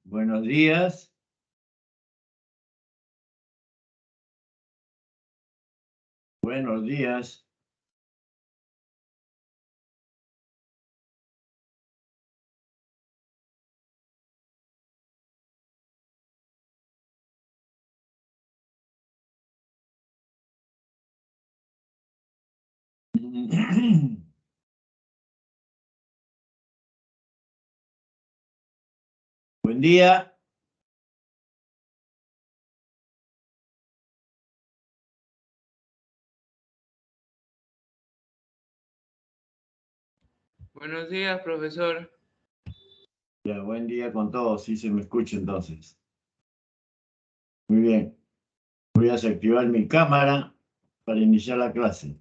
Buenos días. Buenos días. Buen día. Buenos días, profesor. Ya, buen día con todos. Sí se me escucha entonces. Muy bien. Voy a desactivar mi cámara para iniciar la clase.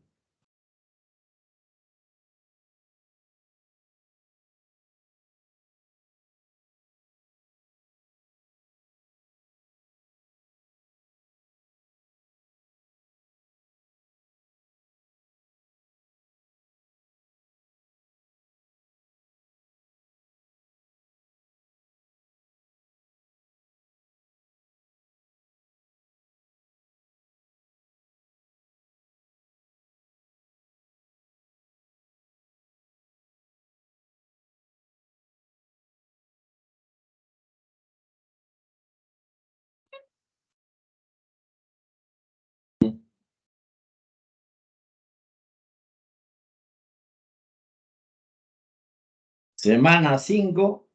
Semana 5.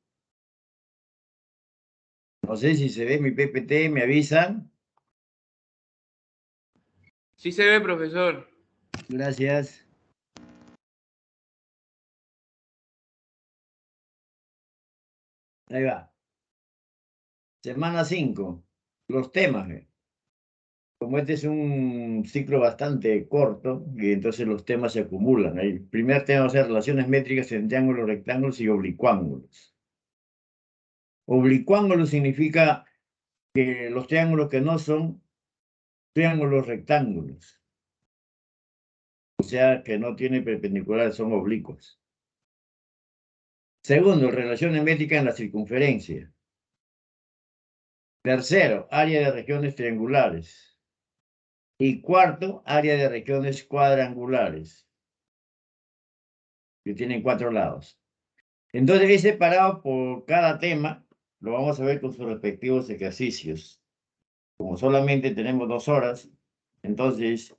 No sé si se ve mi PPT, me avisan. Sí se ve, profesor. Gracias. Ahí va. Semana 5. Los temas. Como este es un ciclo bastante corto, y entonces los temas se acumulan. El primer tema va a ser relaciones métricas entre ángulos, rectángulos y oblicuángulos. Oblicuángulo significa que los triángulos que no son triángulos rectángulos, o sea, que no tienen perpendiculares, son oblicuos. Segundo, relaciones métricas en la circunferencia. Tercero, área de regiones triangulares. Y cuarto, área de regiones cuadrangulares, que tienen 4 lados. Entonces, he separado por cada tema, lo vamos a ver con sus respectivos ejercicios. Como solamente tenemos 2 horas, entonces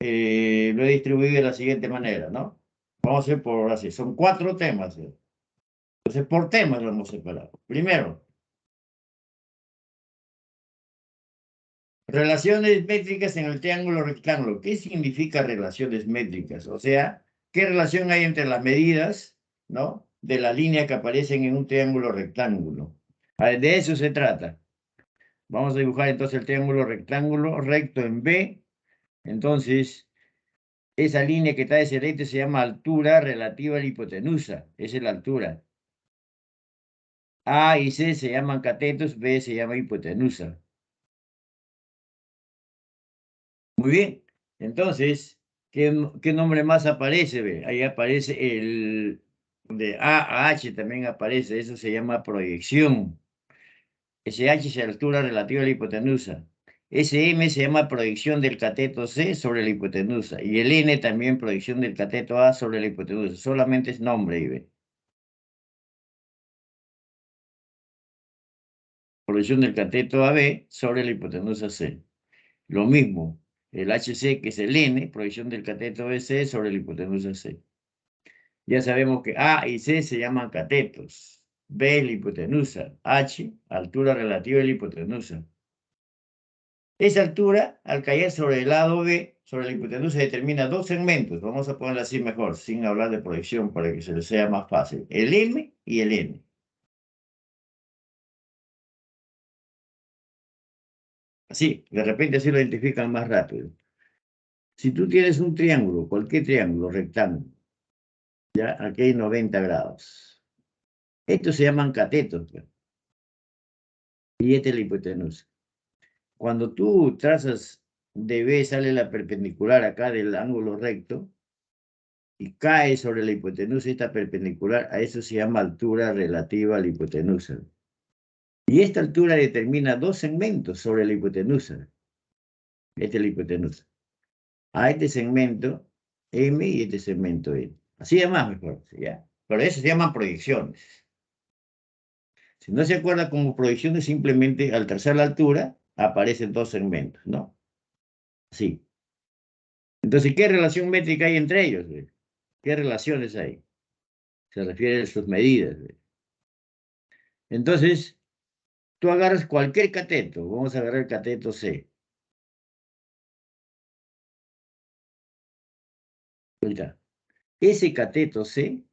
lo he distribuido de la siguiente manera, ¿no? Vamos a ver por así, son 4 temas. Entonces, por temas lo hemos separado. Primero, relaciones métricas en el triángulo rectángulo. ¿Qué significa relaciones métricas? O sea, ¿qué relación hay entre las medidas, ¿no?, de la línea que aparecen en un triángulo rectángulo? De eso se trata. Vamos a dibujar entonces el triángulo rectángulo recto en B. Entonces, esa línea que está de ese recto se llama altura relativa a la hipotenusa. Esa es la altura. A y C se llaman catetos, B se llama hipotenusa. Muy bien. Entonces, ¿qué nombre más aparece? Ve? Ahí aparece el de A a H también aparece. Eso se llama proyección. SH es altura relativa a la hipotenusa. SM se llama proyección del cateto C sobre la hipotenusa. Y el N también proyección del cateto A sobre la hipotenusa. Solamente es nombre, ¿ve? Proyección del cateto AB sobre la hipotenusa C. Lo mismo, el HC, que es el N, proyección del cateto BC sobre la hipotenusa C. Ya sabemos que A y C se llaman catetos. B es la hipotenusa. H, altura relativa de la hipotenusa. Esa altura, al caer sobre el lado B, sobre la hipotenusa, determina 2 segmentos. Vamos a ponerlo así mejor, sin hablar de proyección, para que se les sea más fácil. El M y el N. Así, de repente así lo identifican más rápido. Si tú tienes un triángulo, cualquier triángulo rectángulo, ya aquí hay 90 grados. Estos se llaman catetos. Y esta es la hipotenusa. Cuando tú trazas de B, sale la perpendicular acá del ángulo recto y cae sobre la hipotenusa, esta perpendicular, a eso se llama altura relativa a la hipotenusa. Y esta altura determina dos segmentos sobre la hipotenusa. Esta es la hipotenusa. A este segmento M y este segmento N. Así es más mejor, ¿ya? Pero eso se llaman proyecciones. Si no se acuerda como proyecciones, simplemente al trazar la altura aparecen dos segmentos, ¿no? Así. Entonces, ¿qué relación métrica hay entre ellos? ¿Qué relaciones hay? Se refiere a sus medidas. Entonces, tú agarras cualquier cateto. Vamos a agarrar el cateto C. Ahí está. Ese cateto C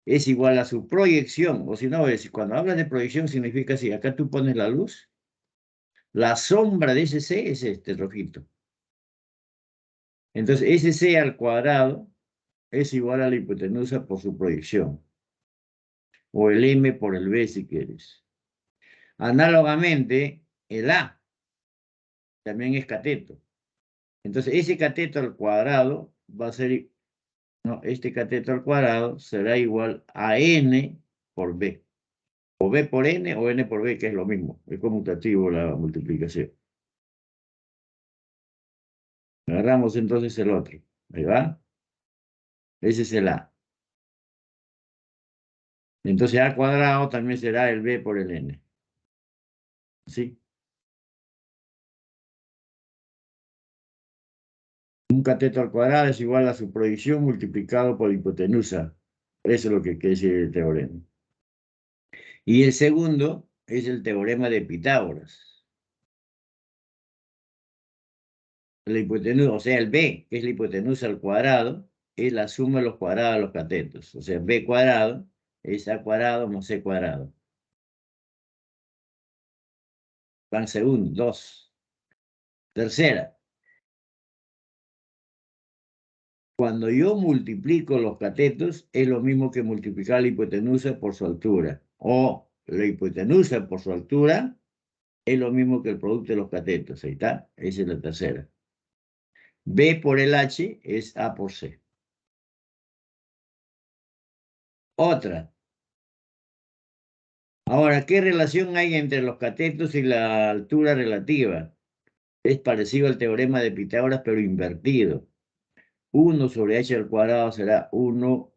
es igual a su proyección. O si no, cuando hablas de proyección significa así. Acá tú pones la luz. La sombra de ese C es este rojito. Entonces, ese C al cuadrado es igual a la hipotenusa por su proyección. O el M por el B si quieres. Análogamente, el A también es cateto. Entonces, ese cateto al cuadrado va a ser, no, este cateto al cuadrado será igual a N por B. O B por N o N por B, que es lo mismo. Es conmutativo la multiplicación. Agarramos entonces el otro. Ahí va. Ese es el A. Entonces A cuadrado también será el B por el N. ¿Sí? Un cateto al cuadrado es igual a su proyección multiplicado por hipotenusa. Eso es lo que quiere decir el teorema. Y el segundo es el teorema de Pitágoras. La hipotenusa, o sea, el B, que es la hipotenusa al cuadrado, es la suma de los cuadrados de los catetos. O sea, B cuadrado es A cuadrado más C cuadrado. Van segundo, 2. Tercera, cuando yo multiplico los catetos, es lo mismo que multiplicar la hipotenusa por su altura. O la hipotenusa por su altura es lo mismo que el producto de los catetos. Ahí está, esa es la tercera. B por el H es A por C. Otra. Ahora, ¿qué relación hay entre los catetos y la altura relativa? Es parecido al teorema de Pitágoras, pero invertido. 1 sobre h al cuadrado será 1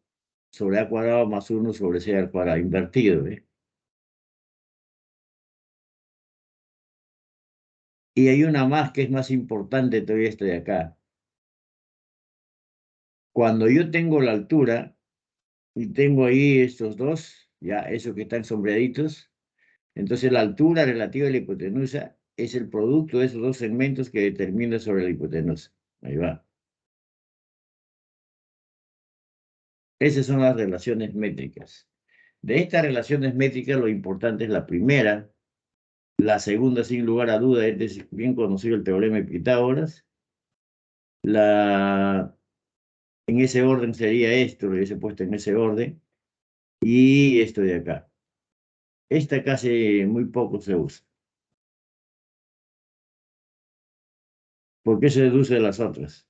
sobre a cuadrado más 1 sobre c al cuadrado. Invertido, ¿eh? Y hay una más que es más importante todavía esta de acá. Cuando yo tengo la altura y tengo ahí estos dos, ya esos que están sombreaditos, entonces la altura relativa a la hipotenusa es el producto de esos dos segmentos que determina sobre la hipotenusa. Ahí va. Esas son las relaciones métricas. De estas relaciones métricas, lo importante es la primera. La segunda, sin lugar a duda, es bien conocido el teorema de Pitágoras. En ese orden sería esto, lo hubiese puesto en ese orden. Y esto de acá. Esta casi muy poco se usa. ¿Por qué se deduce de las otras?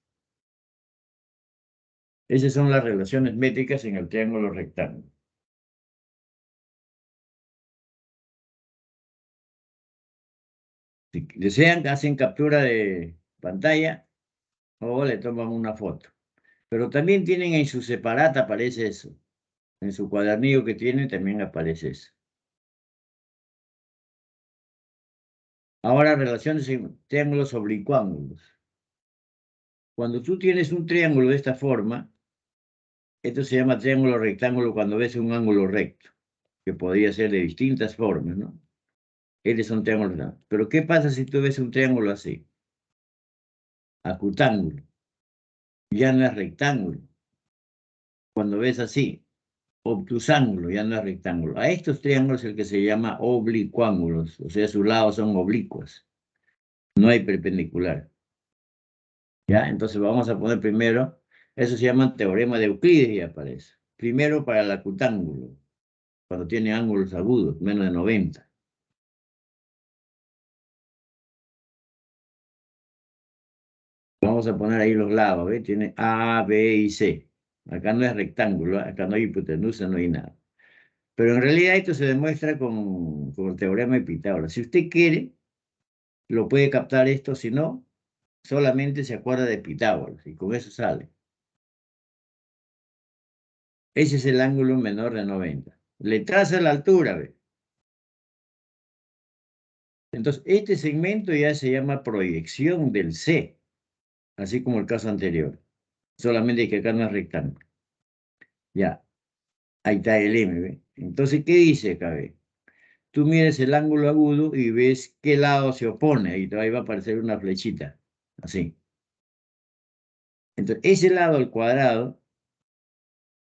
Esas son las relaciones métricas en el triángulo rectángulo. Si desean, hacen captura de pantalla o le toman una foto. Pero también tienen en su separata, aparece eso. En su cuadernillo que tienen también aparece eso. Ahora, relaciones en triángulos oblicuángulos. Cuando tú tienes un triángulo de esta forma, esto se llama triángulo rectángulo cuando ves un ángulo recto, que podría ser de distintas formas, ¿no? Este es un triángulo rectángulo. Pero ¿qué pasa si tú ves un triángulo así? Acutángulo. Ya no es rectángulo. Cuando ves así, obtusángulo, ya no es rectángulo. A estos triángulos es el que se llama oblicuángulos, o sea, sus lados son oblicuos. No hay perpendicular. ¿Ya? Entonces vamos a poner primero, eso se llama teorema de Euclides y aparece. Primero para el acutángulo, cuando tiene ángulos agudos, menos de 90. Vamos a poner ahí los lados, ¿ves? Tiene A, B y C. Acá no es rectángulo, acá no hay hipotenusa, no hay nada. Pero en realidad esto se demuestra con el teorema de Pitágoras. Si usted quiere, lo puede captar esto, si no, solamente se acuerda de Pitágoras y con eso sale. Ese es el ángulo menor de 90. Le traza la altura, ¿ve? Entonces, este segmento ya se llama proyección del C, así como el caso anterior. Solamente que acá no es rectángulo. Ya, ahí está el M, ¿ve? Entonces, ¿qué dice acá, ve? Tú miras el ángulo agudo y ves qué lado se opone. Ahí va a aparecer una flechita, así. Entonces, ese lado al cuadrado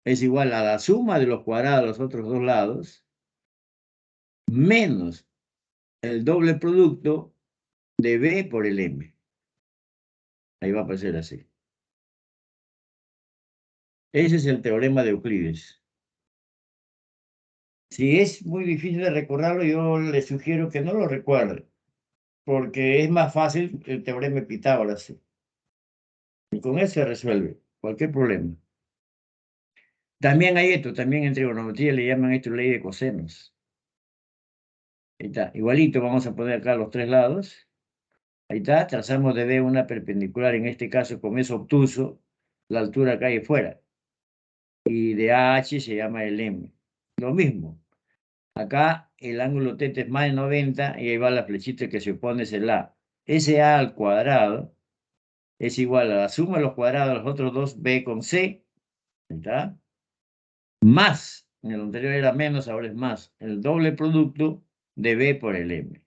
es igual a la suma de los cuadrados de los otros dos lados, menos el doble producto de B por el M. Ahí va a aparecer así. Ese es el teorema de Euclides. Si es muy difícil de recordarlo, yo le sugiero que no lo recuerde, porque es más fácil el teorema de Pitágoras. Y con eso se resuelve cualquier problema. También hay esto, también en trigonometría le llaman esto ley de cosenos. Ahí está, igualito, vamos a poner acá los tres lados. Ahí está, trazamos de B una perpendicular, en este caso con eso obtuso, la altura cae fuera. Y de AH se llama el M. Lo mismo. Acá el ángulo θ es más de 90 y ahí va la flechita que se opone, es el A. Ese A al cuadrado es igual a la suma de los cuadrados de los otros dos B con C. Ahí está. Más, en el anterior era menos, ahora es más, el doble producto de B por el M.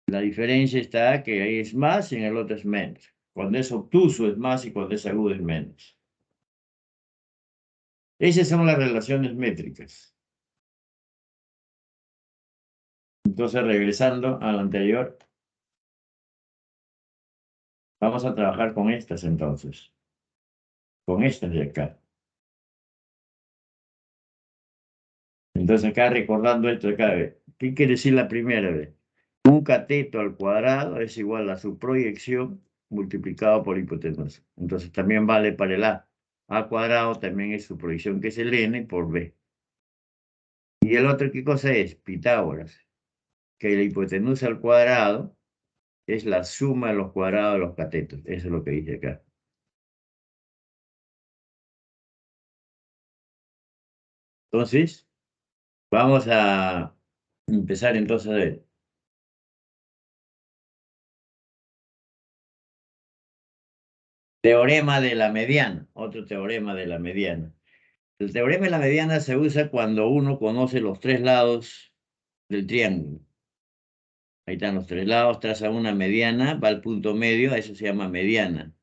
La diferencia está que ahí es más y en el otro es menos. Cuando es obtuso es más y cuando es agudo es menos. Esas son las relaciones métricas. Entonces, regresando al anterior, vamos a trabajar con estas entonces. Con estas de acá. Entonces, acá recordando esto de acá, ¿qué quiere decir la primera vez? Un cateto al cuadrado es igual a su proyección multiplicado por hipotenusa. Entonces, también vale para el A. A cuadrado también es su proyección, que es el N por B. Y el otro, ¿qué cosa es? Pitágoras. Que la hipotenusa al cuadrado es la suma de los cuadrados de los catetos. Eso es lo que dice acá. Entonces, vamos a empezar entonces a ver. Teorema de la mediana. Otro teorema de la mediana. El teorema de la mediana se usa cuando uno conoce los tres lados del triángulo. Ahí están los tres lados, traza una mediana, va al punto medio, a eso se llama mediana.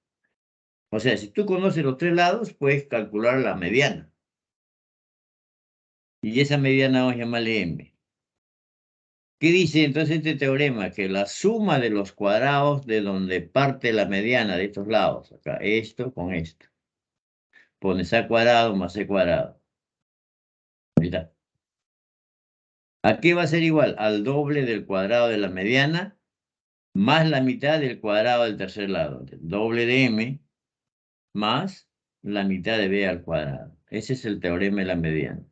O sea, si tú conoces los tres lados, puedes calcular la mediana. Y esa mediana vamos a llamarle M. ¿Qué dice entonces este teorema? Que la suma de los cuadrados de donde parte la mediana de estos lados, acá, esto con esto, pones A cuadrado más C cuadrado. Ahí está. ¿A qué va a ser igual? Al doble del cuadrado de la mediana más la mitad del cuadrado del tercer lado. Doble de M más la mitad de B al cuadrado. Ese es el teorema de la mediana.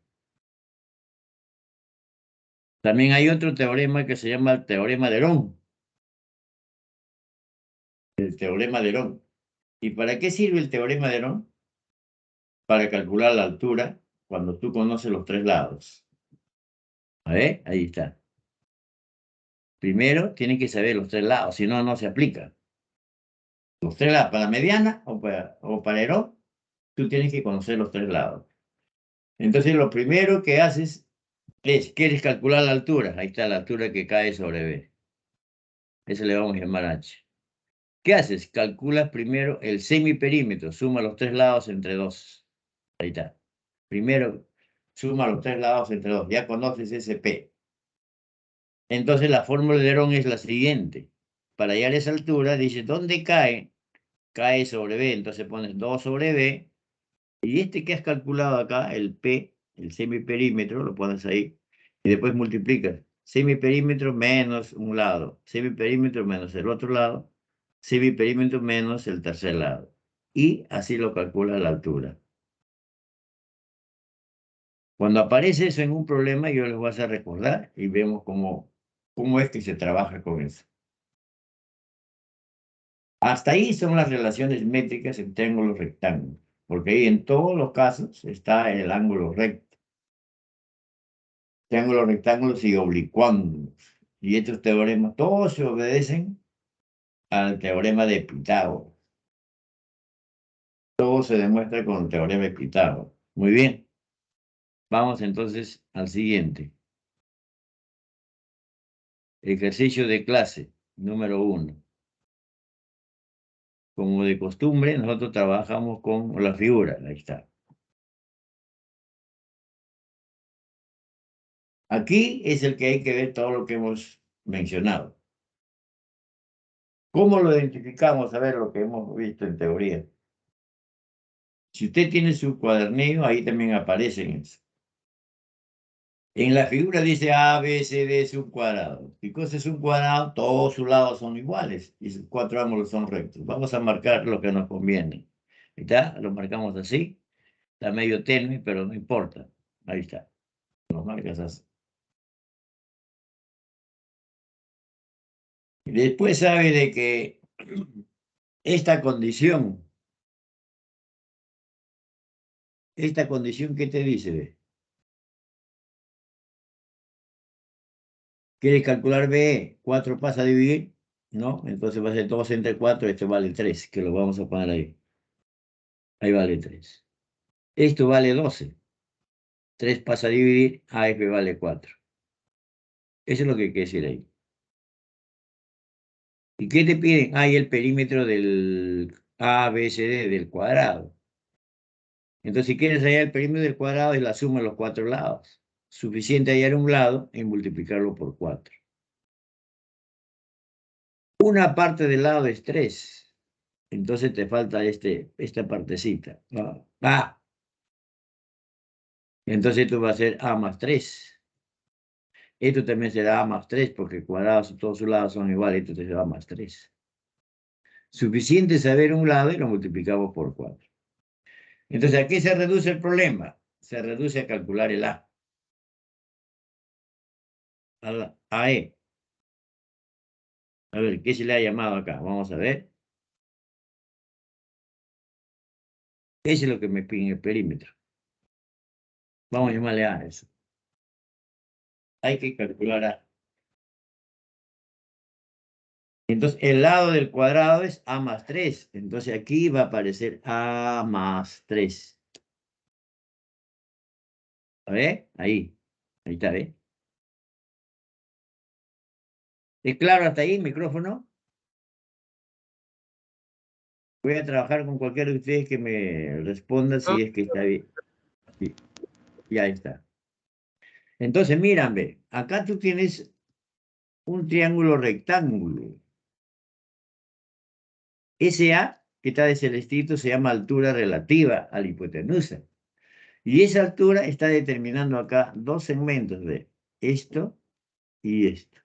También hay otro teorema que se llama el teorema de Herón. El teorema de Herón. ¿Y para qué sirve el teorema de Herón? Para calcular la altura cuando tú conoces los tres lados. A ver, ahí está. Primero, tienes que saber los tres lados, si no, no se aplica. Los tres lados, para la mediana o para Herón, tú tienes que conocer los tres lados. Entonces, lo primero que haces es, ¿quieres calcular la altura? Ahí está la altura que cae sobre B. Ese le vamos a llamar H. ¿Qué haces? Calculas primero el semiperímetro, suma los tres lados entre 2. Ahí está. Primero, suma los tres lados entre 2. Ya conoces ese P. Entonces, la fórmula de Herón es la siguiente. Para llegar a esa altura, dice, ¿dónde cae? Cae sobre B. Entonces pones 2 sobre B. Y este que has calculado acá, el P, el semiperímetro, lo pones ahí. Y después multiplicas. Semiperímetro menos un lado. Semiperímetro menos el otro lado. Semiperímetro menos el tercer lado. Y así lo calcula la altura. Cuando aparece eso en un problema, yo les voy a hacer recordar y vemos cómo es que se trabaja con eso. Hasta ahí son las relaciones métricas en triángulos rectángulos, porque ahí en todos los casos está el ángulo recto, triángulos rectángulos y oblicuángulos. Y estos teoremas todos se obedecen al teorema de Pitágoras. Todo se demuestra con el teorema de Pitágoras. Muy bien. Vamos entonces al siguiente. Ejercicio de clase número 1. Como de costumbre, nosotros trabajamos con la figura. Ahí está. Aquí es el que hay que ver todo lo que hemos mencionado. ¿Cómo lo identificamos? A ver lo que hemos visto en teoría. Si usted tiene su cuadernillo, ahí también aparecen eso. En la figura dice A, B, C, D es un cuadrado. ¿Qué cosa es un cuadrado? Todos sus lados son iguales y sus 4 ángulos son rectos. Vamos a marcar lo que nos conviene. ¿Ahí está? Lo marcamos así. Está medio tenue, pero no importa. Ahí está. Lo marcas así. Y después sabe de que esta condición, ¿qué te dice? ¿Ve? ¿Quieres calcular B? 4 pasa a dividir, ¿no? Entonces va a ser 2 entre 4, esto vale 3, que lo vamos a poner ahí. Ahí vale 3. Esto vale 12. 3 pasa a dividir, AF vale 4. Eso es lo que hay que decir ahí. ¿Y qué te piden? Hay el perímetro del ABCD del cuadrado. Entonces, si quieres hallar el perímetro del cuadrado, es la suma de los 4 lados. Suficiente hallar un lado y multiplicarlo por 4. Una parte del lado es 3. Entonces te falta esta partecita. Entonces esto va a ser A más 3. Esto también será A más 3 porque cuadrados todos sus lados son iguales. Esto será A más 3. Suficiente saber un lado y lo multiplicamos por 4. Entonces, ¿a qué se reduce el problema? Se reduce a calcular el A. A E. A ver, ¿qué se le ha llamado acá? Vamos a ver. Eso es lo que me pide el perímetro. Vamos a llamarle A eso. Hay que calcular A. Entonces, el lado del cuadrado es A más 3. Entonces, aquí va a aparecer A más 3. A ver, ahí. Ahí está, ¿ve? ¿Es claro hasta ahí, micrófono? Voy a trabajar con cualquiera de ustedes que me responda si es que está bien. Sí, ya está. Entonces, mírame, acá tú tienes un triángulo rectángulo. Ese A, que está de celestito, se llama altura relativa a la hipotenusa. Y esa altura está determinando acá dos segmentos de esto y esto.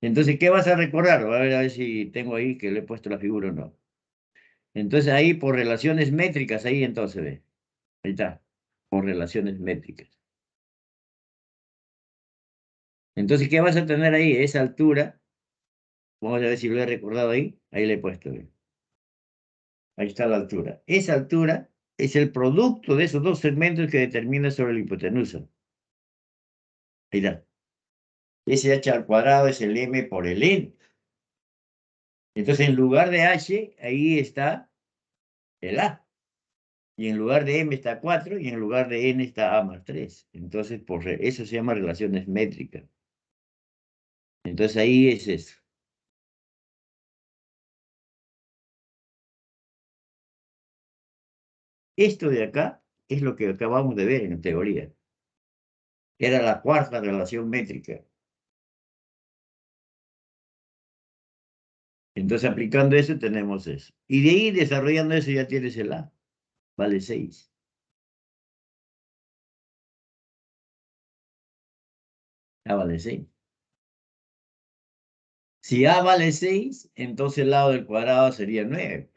Entonces, ¿qué vas a recordar? A ver si tengo ahí que le he puesto la figura o no. Entonces, ahí por relaciones métricas, ahí entonces ve. Ahí está, por relaciones métricas. Entonces, ¿qué vas a tener ahí? Esa altura. Vamos a ver si lo he recordado ahí. Ahí le he puesto. Ve. Ahí está la altura. Esa altura es el producto de esos dos segmentos que determina sobre la hipotenusa. Ahí está. Ese h al cuadrado es el m por el n. Entonces, en lugar de h, ahí está el a. Y en lugar de m está 4 y en lugar de n está a más 3. Entonces, eso se llama relaciones métricas. Entonces, ahí es eso. Esto de acá es lo que acabamos de ver en teoría. Era la cuarta relación métrica. Entonces, aplicando eso, tenemos eso. Y de ahí, desarrollando eso, ya tienes el A. Vale 6. A vale 6. Si A vale 6, entonces el lado del cuadrado sería 9.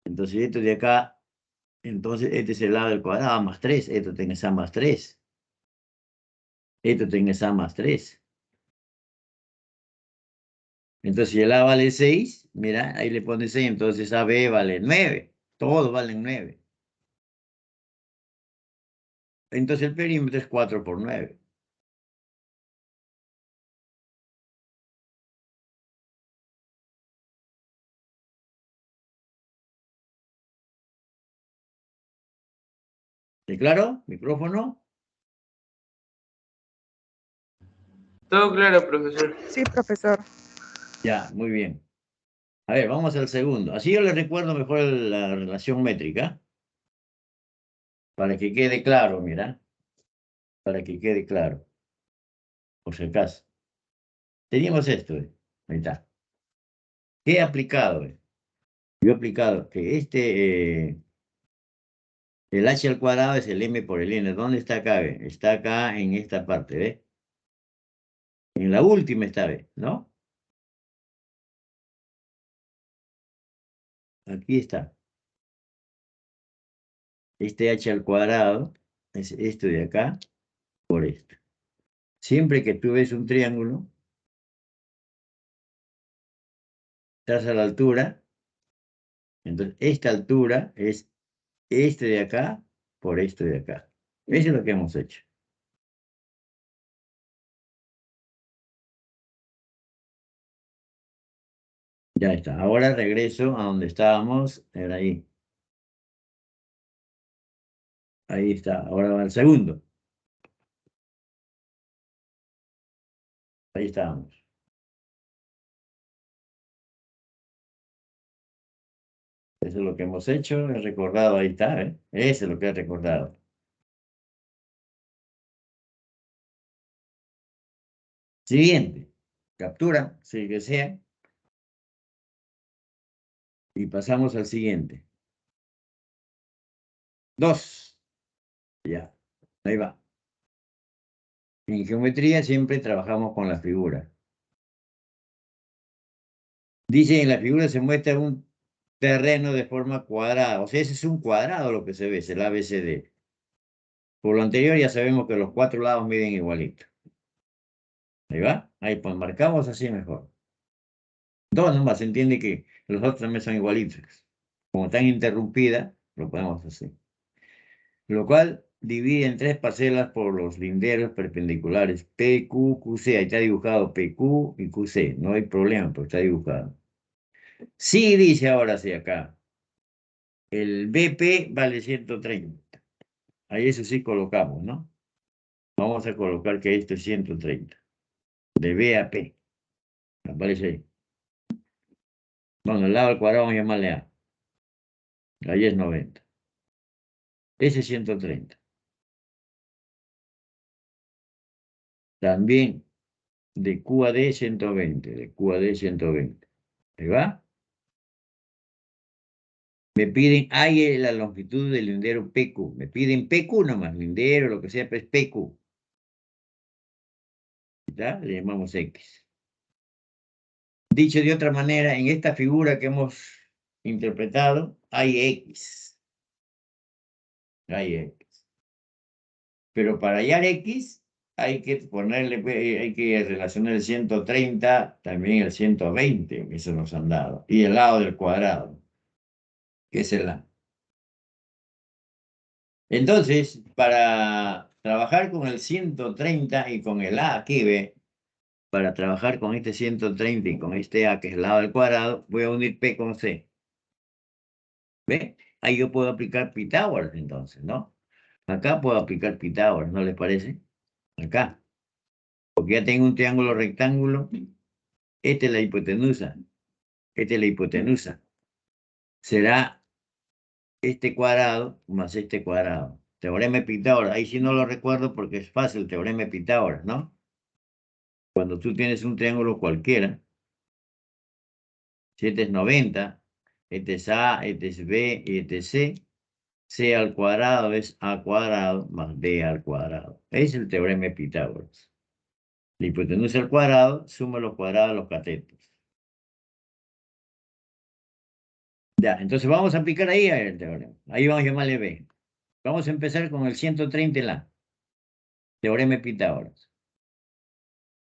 Entonces, esto de acá Entonces, este es el lado del cuadrado, A más 3. Esto tienes A más 3. Esto tienes A más 3. Entonces, si el A vale 6, mira, ahí le pones 6, entonces AB vale 9. Todos valen 9. Entonces, el perímetro es 4 por 9. ¿Está claro? ¿Micrófono? Todo claro, profesor. Sí, profesor. Ya, muy bien. A ver, vamos al segundo. Así yo les recuerdo mejor la relación métrica. Para que quede claro, mira. Para que quede claro. Por si acaso. Teníamos esto. Ahí está. ¿Qué he aplicado? Yo he aplicado que el h al cuadrado es el m por el n. ¿Dónde está acá? Está acá en esta parte, ¿ves? En la última está, ¿ves? ¿No? Aquí está. Este h al cuadrado es esto de acá por esto. Siempre que tú ves un triángulo, estás a la altura. Entonces, esta altura es este de acá por esto de acá. Eso es lo que hemos hecho. Ya está. Ahora regreso a donde estábamos. Era ahí. Ahí está. Ahora va el segundo. Ahí estábamos. Eso es lo que hemos hecho. He recordado. Ahí está. Eso es lo que he recordado. Siguiente. Captura. Sí que sea. Y pasamos al siguiente. 2. Ya. Ahí va. En geometría siempre trabajamos con la figura. Dice en la figura se muestra un terreno de forma cuadrada. O sea, ese es un cuadrado lo que se ve, es el ABCD. Por lo anterior ya sabemos que los 4 lados miden igualito. Ahí va. Ahí pues marcamos así mejor. 2 nomás, se entiende que los otros también son igualitos. Como están interrumpidas, lo podemos hacer. Lo cual divide en 3 parcelas por los linderos perpendiculares PQ, QC. Ahí está dibujado PQ y QC. No hay problema, pero está dibujado. Sí, dice ahora sí acá. El BP vale 130. Ahí eso sí colocamos, ¿no? Vamos a colocar que esto es 130. De B a P. Aparece ahí. Bueno, el lado al cuadrado vamos a llamarle A. Ahí es 90. Ese es 130. También de Q a D 120. De Q a D 120. ¿Ahí va? Me piden, hay la longitud del lindero PQ. Me piden PQ nomás, lindero, lo que sea, pues PQ. ¿Ya? Le llamamos X. Dicho de otra manera, en esta figura que hemos interpretado, hay X. Hay X. Pero para hallar X, hay que ponerle, hay que relacionar el 130, también el 120, que se nos han dado, y el lado del cuadrado, que es el A. Entonces, para trabajar con el 130 y con el A aquí, ve, para trabajar con este 130 y con este A, que es el lado del cuadrado, voy a unir P con C. ¿Ve? Ahí yo puedo aplicar Pitágoras, entonces, ¿no? Acá puedo aplicar Pitágoras, ¿no les parece? Acá. Porque ya tengo un triángulo rectángulo. Esta es la hipotenusa. Esta es la hipotenusa. Será este cuadrado más este cuadrado. Teorema de Pitágoras. Ahí sí no lo recuerdo porque es fácil, teorema de Pitágoras, ¿no? Cuando tú tienes un triángulo cualquiera, si este es 90, este es A, este es B y este es C, C al cuadrado es A cuadrado más B al cuadrado. Es el teorema de Pitágoras. La hipotenusa al cuadrado suma los cuadrados de los catetos. Ya, entonces vamos a aplicar ahí el teorema. Ahí vamos a llamarle B. Vamos a empezar con el 130 en la. Teorema de Pitágoras.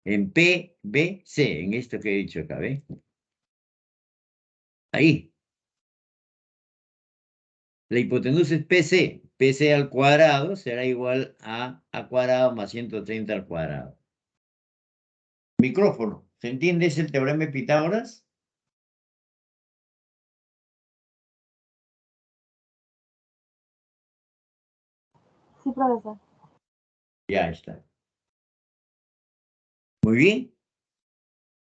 En P, B, C, en esto que he dicho acá, ¿ve? Ahí. La hipotenusa es PC. PC al cuadrado será igual a cuadrado más 130 al cuadrado. Micrófono. ¿Se entiende? ¿Es el teorema de Pitágoras? Sí, profesor. Ya está. Muy bien.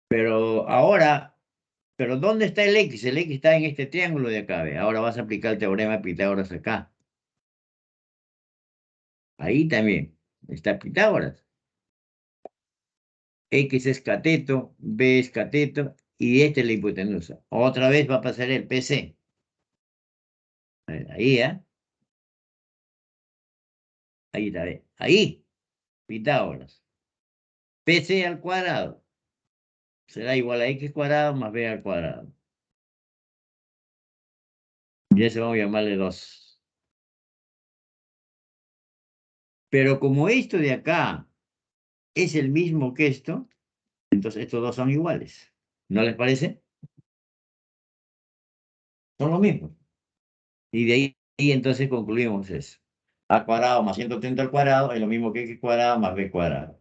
Pero ahora, ¿pero dónde está el X? El X está en este triángulo de acá, ¿ve? Ahora vas a aplicar el teorema de Pitágoras acá. Ahí también está Pitágoras. X es cateto, B es cateto, y esta es la hipotenusa. Otra vez va a pasar el PC. Ahí, ¿eh? Ahí está, ¿ve? Ahí, Pitágoras. PC al cuadrado será igual a X cuadrado más B al cuadrado. Y eso vamos a llamarle 2. Pero como esto de acá es el mismo que esto, entonces estos dos son iguales. ¿No les parece? Son lo mismo. Y de ahí entonces concluimos eso. A cuadrado más 130 al cuadrado es lo mismo que X cuadrado más B cuadrado.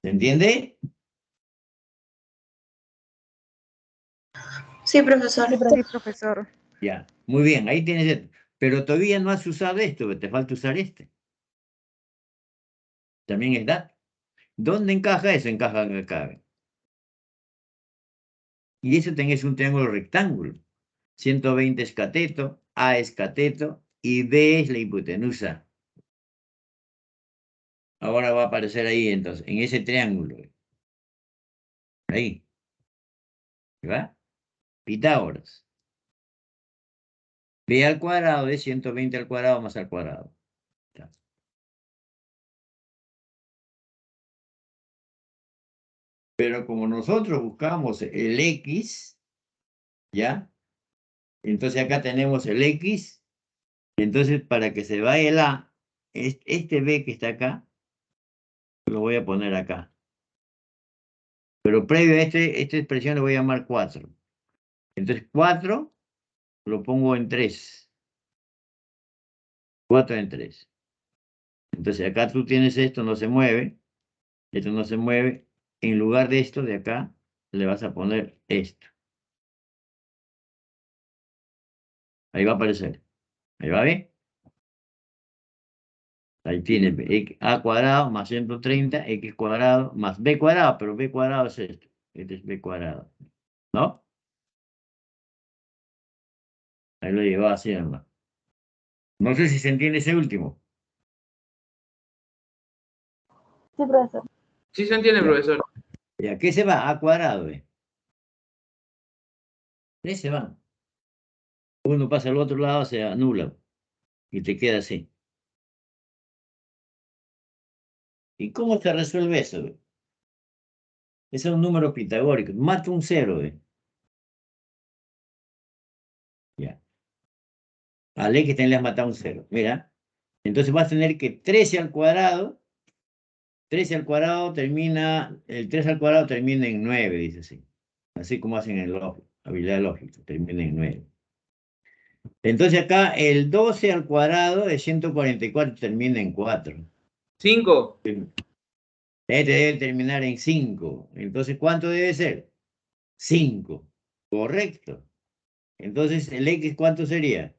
¿Se entiende? Sí, profesor. Sí, profesor. Ya. Muy bien, ahí tienes esto. Pero todavía no has usado esto, te falta usar este. También está. ¿Dónde encaja eso? Encaja acá. Y eso tenés un triángulo rectángulo. 120 es cateto, A es cateto y B es la hipotenusa. Ahora va a aparecer ahí entonces, en ese triángulo. Ahí. ¿Va? Pitágoras. B al cuadrado es 120 al cuadrado más al cuadrado. Ya. Pero como nosotros buscamos el X, ¿ya? Entonces acá tenemos el X. Entonces para que se vaya el A, este B que está acá, lo voy a poner acá. Pero previo a esta expresión le voy a llamar 4. Entonces 4 lo pongo en 3. 4 en 3. Entonces acá tú tienes esto, no se mueve. Esto no se mueve. En lugar de esto de acá, le vas a poner esto. Ahí va a aparecer. Ahí va, ¿bien? Ahí tiene A cuadrado más 130, X cuadrado más B cuadrado, pero B cuadrado es esto. Este es B cuadrado. ¿No? Ahí lo llevó así, hermano. No sé si se entiende ese último. Sí, profesor. Sí se entiende, Ya. profesor. ¿Y a qué se va? A cuadrado, ¿eh? Ahí se va. Uno pasa al otro lado, se anula. Y te queda así. ¿Y cómo se resuelve eso? Ese es un número pitagórico. Mata un cero, ¿eh? Ya. Al X le has matado un cero. Mira. Entonces vas a tener que 13 al cuadrado. 13 al cuadrado termina. El 3 al cuadrado termina en 9, dice así. Así como hacen en habilidad lógica. Termina en 9. Entonces acá el 12 al cuadrado de 144 termina en 4. 5. Este debe terminar en 5. Entonces, ¿cuánto debe ser? 5. Correcto. Entonces, ¿el X cuánto sería?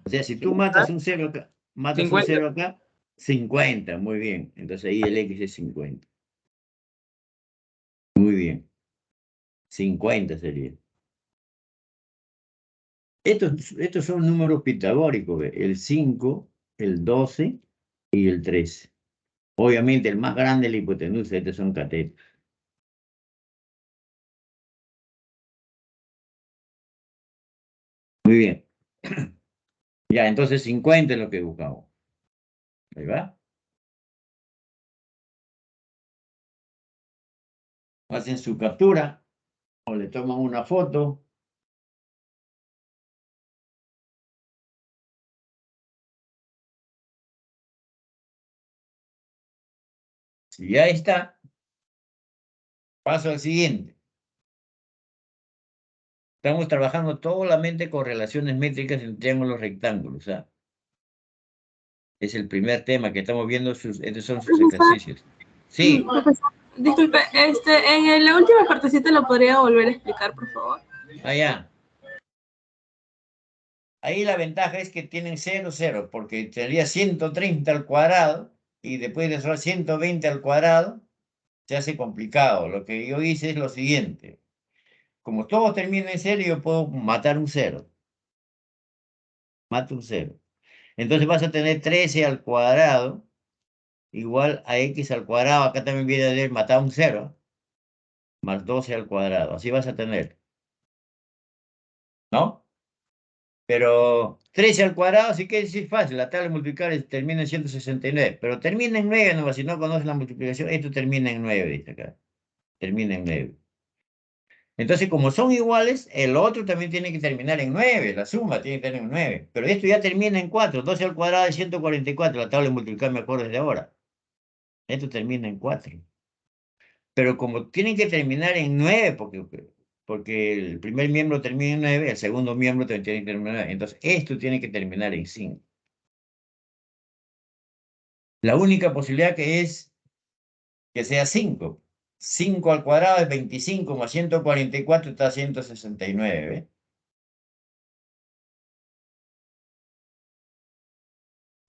O sea, si tú matas un 0 acá, 50. 50. Muy bien. Entonces ahí el X es 50. Muy bien. 50 sería. Estos son números pitagóricos, ¿ve? El 5, el 12 y el 13. Obviamente, el más grande es la hipotenusa. Estos son catetos. Muy bien. Ya, entonces 50 es lo que buscamos. Ahí va. hacen su captura o le toman una foto. Si ya está, paso al siguiente. Estamos trabajando solamente con relaciones métricas en triángulos rectángulos. ¿Ah? Es el primer tema que estamos viendo, estos son sus ejercicios. Sí. Profesor, disculpe, en la última partecita lo podría volver a explicar, por favor. Allá. Ahí la ventaja es que tienen 0, 0, porque tendría 130 al cuadrado y después de hacer 120 al cuadrado, se hace complicado. Lo que yo hice es lo siguiente. Como todo termina en 0, yo puedo matar un 0. Mato un 0. Entonces vas a tener 13 al cuadrado igual a x al cuadrado. Acá también viene a decir matar un 0. Más 12 al cuadrado. Así vas a tener. ¿No? Pero 13 al cuadrado sí que es fácil. La tabla de multiplicar termina en 169. Pero termina en 9 nomás. Si no conoces la multiplicación, esto termina en 9, dice acá. Termina en 9. Entonces, como son iguales, el otro también tiene que terminar en 9. La suma tiene que tener en 9. Pero esto ya termina en 4. 12 al cuadrado es 144. La tabla de multiplicar me acuerdo desde ahora. Esto termina en 4. Pero como tienen que terminar en 9, porque el primer miembro termina en 9, el segundo miembro también tiene que terminar en 9. Entonces, esto tiene que terminar en 5. La única posibilidad que es que sea 5. 5 al cuadrado es 25 más 144 está 169. ¿Ve?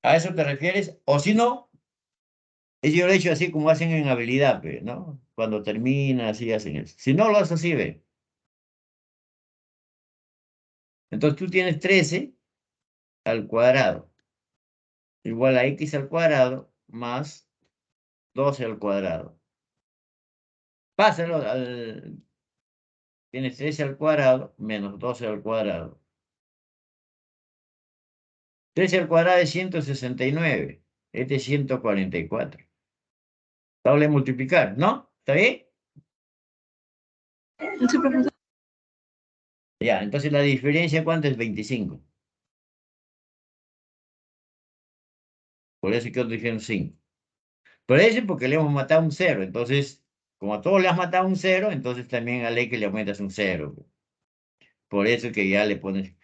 ¿A eso te refieres? O si no, yo lo he hecho así como hacen en habilidad, ¿no? Cuando termina, así hacen eso. Si no, lo haces así, ve. Entonces tú tienes 13 al cuadrado igual a x al cuadrado más 12 al cuadrado. Pásalo al... Tienes 13 al cuadrado menos 12 al cuadrado. 13 al cuadrado es 169. Este es 144. Tabla de multiplicar, ¿no? ¿Está bien? Sí, profesor. Ya, entonces la diferencia, ¿cuánto es? 25. Por eso que otros dijeron 5. Por eso porque le hemos matado un 0. Entonces, como a todos le has matado un 0, entonces también a ley que le aumentas un 0. Por eso que ya le pones,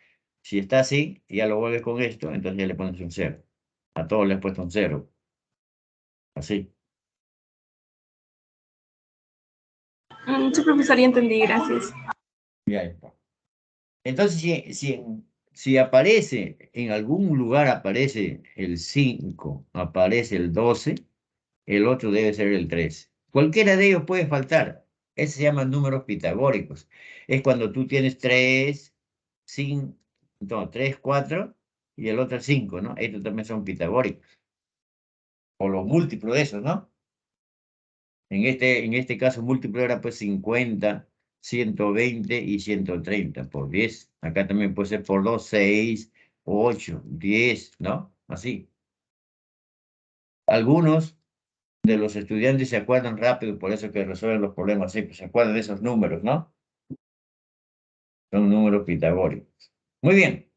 si está así, y ya lo vuelves con esto, entonces ya le pones un 0. A todos le has puesto un 0. Así. Sí, profesor, ya entendí, gracias. Ya está. Entonces, si aparece, en algún lugar aparece el 5, aparece el 12, el otro debe ser el 13. Cualquiera de ellos puede faltar. Ese se llaman números pitagóricos. Es cuando tú tienes 3, 5, no, 3, 4 y el otro 5, ¿no? Estos también son pitagóricos. O los múltiplos de esos, ¿no? En este caso, múltiplo era pues 50, 120 y 130 por 10. Acá también puede ser por 2, 6, 8, 10, ¿no? Así. Algunos de los estudiantes se acuerdan rápido, por eso que resuelven los problemas así, pues se acuerdan de esos números, ¿no? Son números pitagóricos. Muy bien.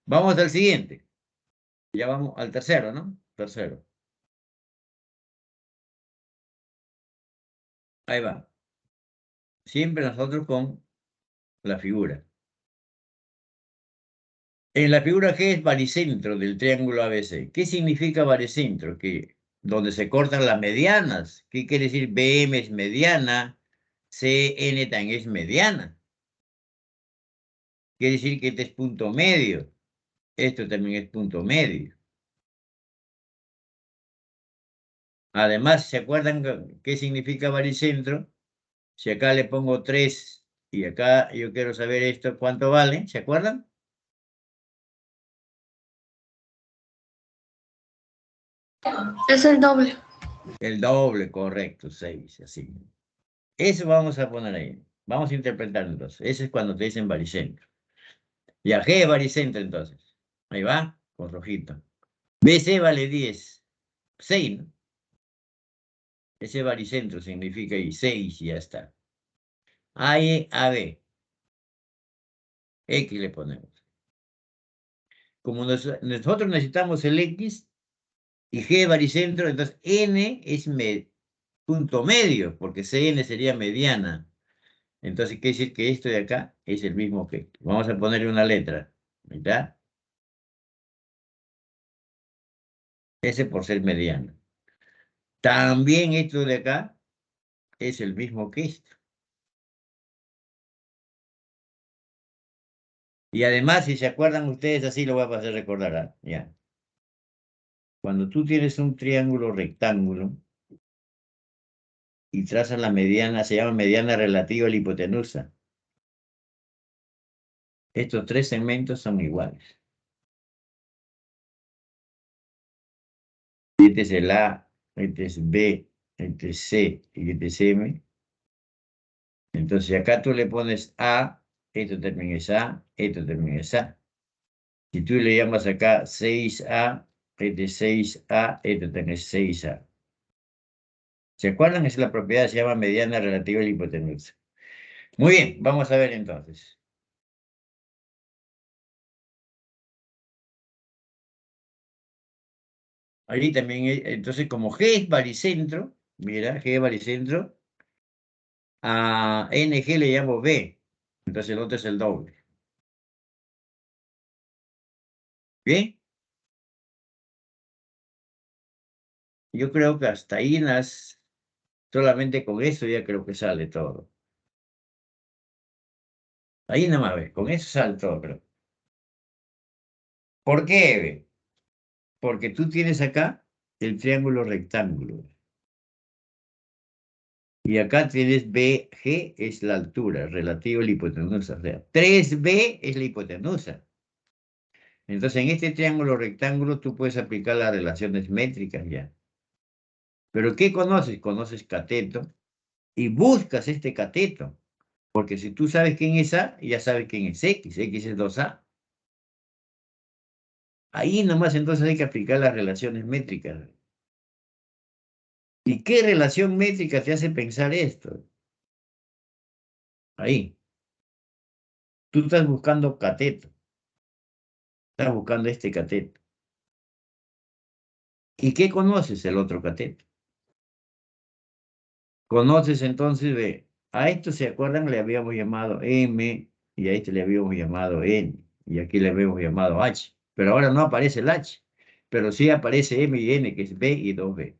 Vamos al siguiente. Ya vamos al tercero, ¿no? Tercero. Ahí va. Siempre nosotros con la figura. En la figura G es baricentro del triángulo ABC. ¿Qué significa baricentro? Que donde se cortan las medianas. ¿Qué quiere decir? BM es mediana, CN también es mediana. Quiere decir que este es punto medio. Esto también es punto medio. Además, ¿se acuerdan qué significa baricentro? Si acá le pongo 3 y acá yo quiero saber esto, ¿cuánto vale? ¿Se acuerdan? Es el doble. El doble, correcto, 6, así. Eso vamos a poner ahí. Vamos a interpretar entonces. Ese es cuando te dicen baricentro. Y a G es baricentro entonces. Ahí va, con rojito. BC vale 10. 6, ¿no? Ese baricentro significa y 6 y ya está. A, AB. X le ponemos. Como nosotros necesitamos el X y G baricentro, entonces N es punto medio, porque CN sería mediana. Entonces quiere decir que esto de acá es el mismo que esto. Vamos a ponerle una letra. ¿Verdad? Ese por ser mediano. También esto de acá es el mismo que esto. Y además, si se acuerdan ustedes, así lo voy a hacer recordar. ¿Ah? Ya. Cuando tú tienes un triángulo rectángulo y trazas la mediana, se llama mediana relativa a la hipotenusa. Estos tres segmentos son iguales. Este es el A, este es B, este es C y este es M. Entonces acá tú le pones A, esto también es A, esto también es A. Si tú le llamas acá 6A, este es 6A, este también es 6A. ¿Se acuerdan? Esa es la propiedad, se llama mediana relativa a la hipotenusa. Muy bien, vamos a ver entonces. Ahí también, entonces como G es baricentro, mira, G es baricentro, a NG le llamo B, entonces el otro es el doble. ¿Bien? Yo creo que hasta ahí, solamente con eso ya creo que sale todo. Ahí nada más ve, con eso sale todo, creo. ¿Por qué, ve? Porque tú tienes acá el triángulo rectángulo. Y acá tienes BG, es la altura relativa a la hipotenusa. O sea, 3B es la hipotenusa. Entonces, en este triángulo rectángulo tú puedes aplicar las relaciones métricas ya. ¿Pero qué conoces? Conoces cateto y buscas este cateto. Porque si tú sabes quién es A, ya sabes quién es X. X es 2A. Ahí nomás entonces hay que aplicar las relaciones métricas. ¿Y qué relación métrica te hace pensar esto? Ahí. Tú estás buscando cateto. Estás buscando este cateto. ¿Y qué conoces el otro cateto? Conoces entonces, a esto se acuerdan, le habíamos llamado M y a este le habíamos llamado N y aquí le habíamos llamado H. Pero ahora no aparece el H, pero sí aparece M y N, que es B y 2B.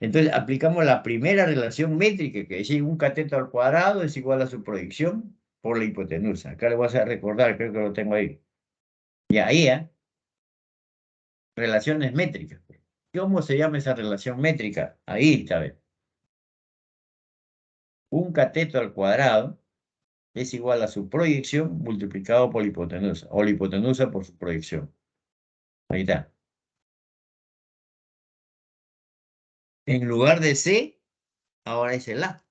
Entonces aplicamos la primera relación métrica, que es un cateto al cuadrado es igual a su proyección por la hipotenusa. Acá le voy a hacer recordar, creo que lo tengo ahí. Y ahí, relaciones métricas. ¿Cómo se llama esa relación métrica? Ahí está, ¿ves? Un cateto al cuadrado es igual a su proyección multiplicado por la hipotenusa, o la hipotenusa por su proyección. Ahí está. En lugar de C, ahora es el A.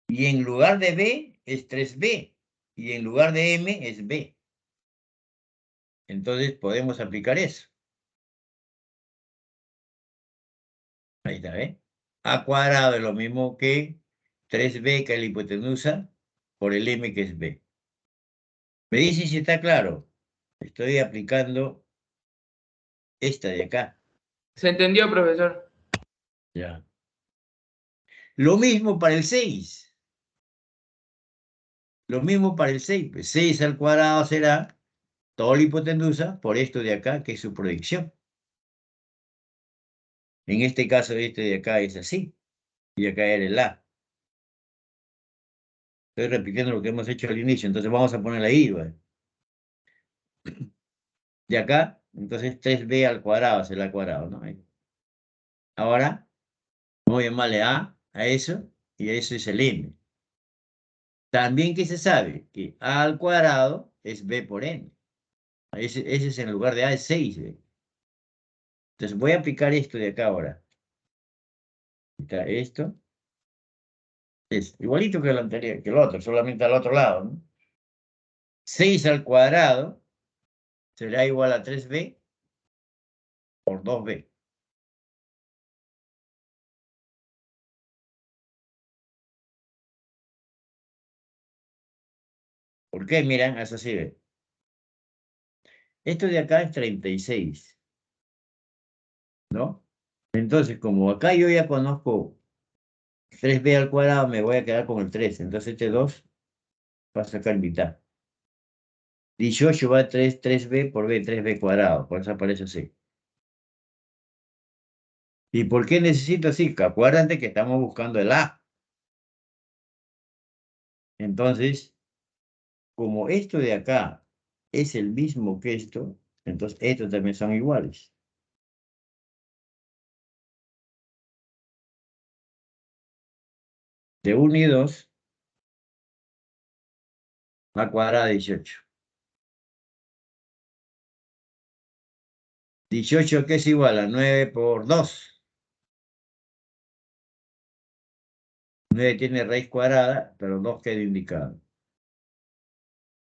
Y en lugar de B, es 3B. Y en lugar de M, es B. Entonces podemos aplicar eso. Ahí está, ¿eh? A cuadrado es lo mismo que 3B, que es la hipotenusa, por el M, que es B. Me dice si está claro. Estoy aplicando esta de acá. ¿Se entendió, profesor? Ya. Lo mismo para el 6. Lo mismo para el 6. Pues 6 al cuadrado será toda la hipotenusa por esto de acá, que es su proyección. En este caso, este de acá es así. Y acá era el A. Estoy repitiendo lo que hemos hecho al inicio. Entonces vamos a poner ahí, ¿vale? De acá, entonces 3B al cuadrado será al cuadrado, ¿no? Ahora, voy a llamarle a eso, y eso es el M. También que se sabe que A al cuadrado es B por N. Ese es en lugar de A es 6B. Entonces voy a aplicar esto de acá ahora. Está esto. Es igualito que el anterior, que el otro, solamente al otro lado, ¿no? 6 al cuadrado será igual a 3B por 2B. ¿Por qué? Miren, eso sí ve. Esto de acá es 36, ¿no? Entonces, como acá yo ya conozco 3b al cuadrado, me voy a quedar con el 3. Entonces este 2 va a sacar mitad. 18 va a 3b por b, 3b cuadrado. Por eso aparece así. ¿Y por qué necesito así? Acuérdate que estamos buscando el a. Entonces, como esto de acá es el mismo que esto, entonces estos también son iguales. De 1 y 2, a cuadrada 18. 18 que es igual a 9 por 2. 9 tiene raíz cuadrada, pero 2 queda indicado.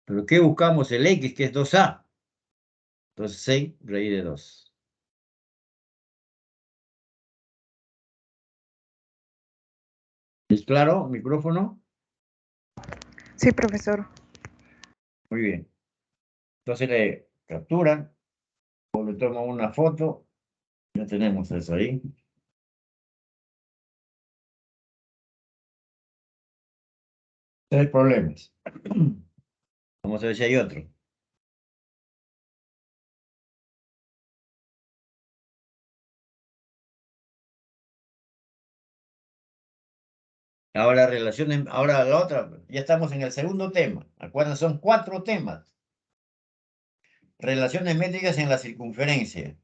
¿Pero qué buscamos? El x, que es 2a. Entonces 6 raíz de 2. ¿Es claro? ¿Micrófono? Sí, profesor. Muy bien. Entonces le capturan o le toman una foto. Ya tenemos eso ahí. Tres problemas. Vamos a ver si hay otro. Ahora relaciones, ahora la otra, ya estamos en el segundo tema. Acuérdense, son 4 temas. Relaciones métricas en la circunferencia.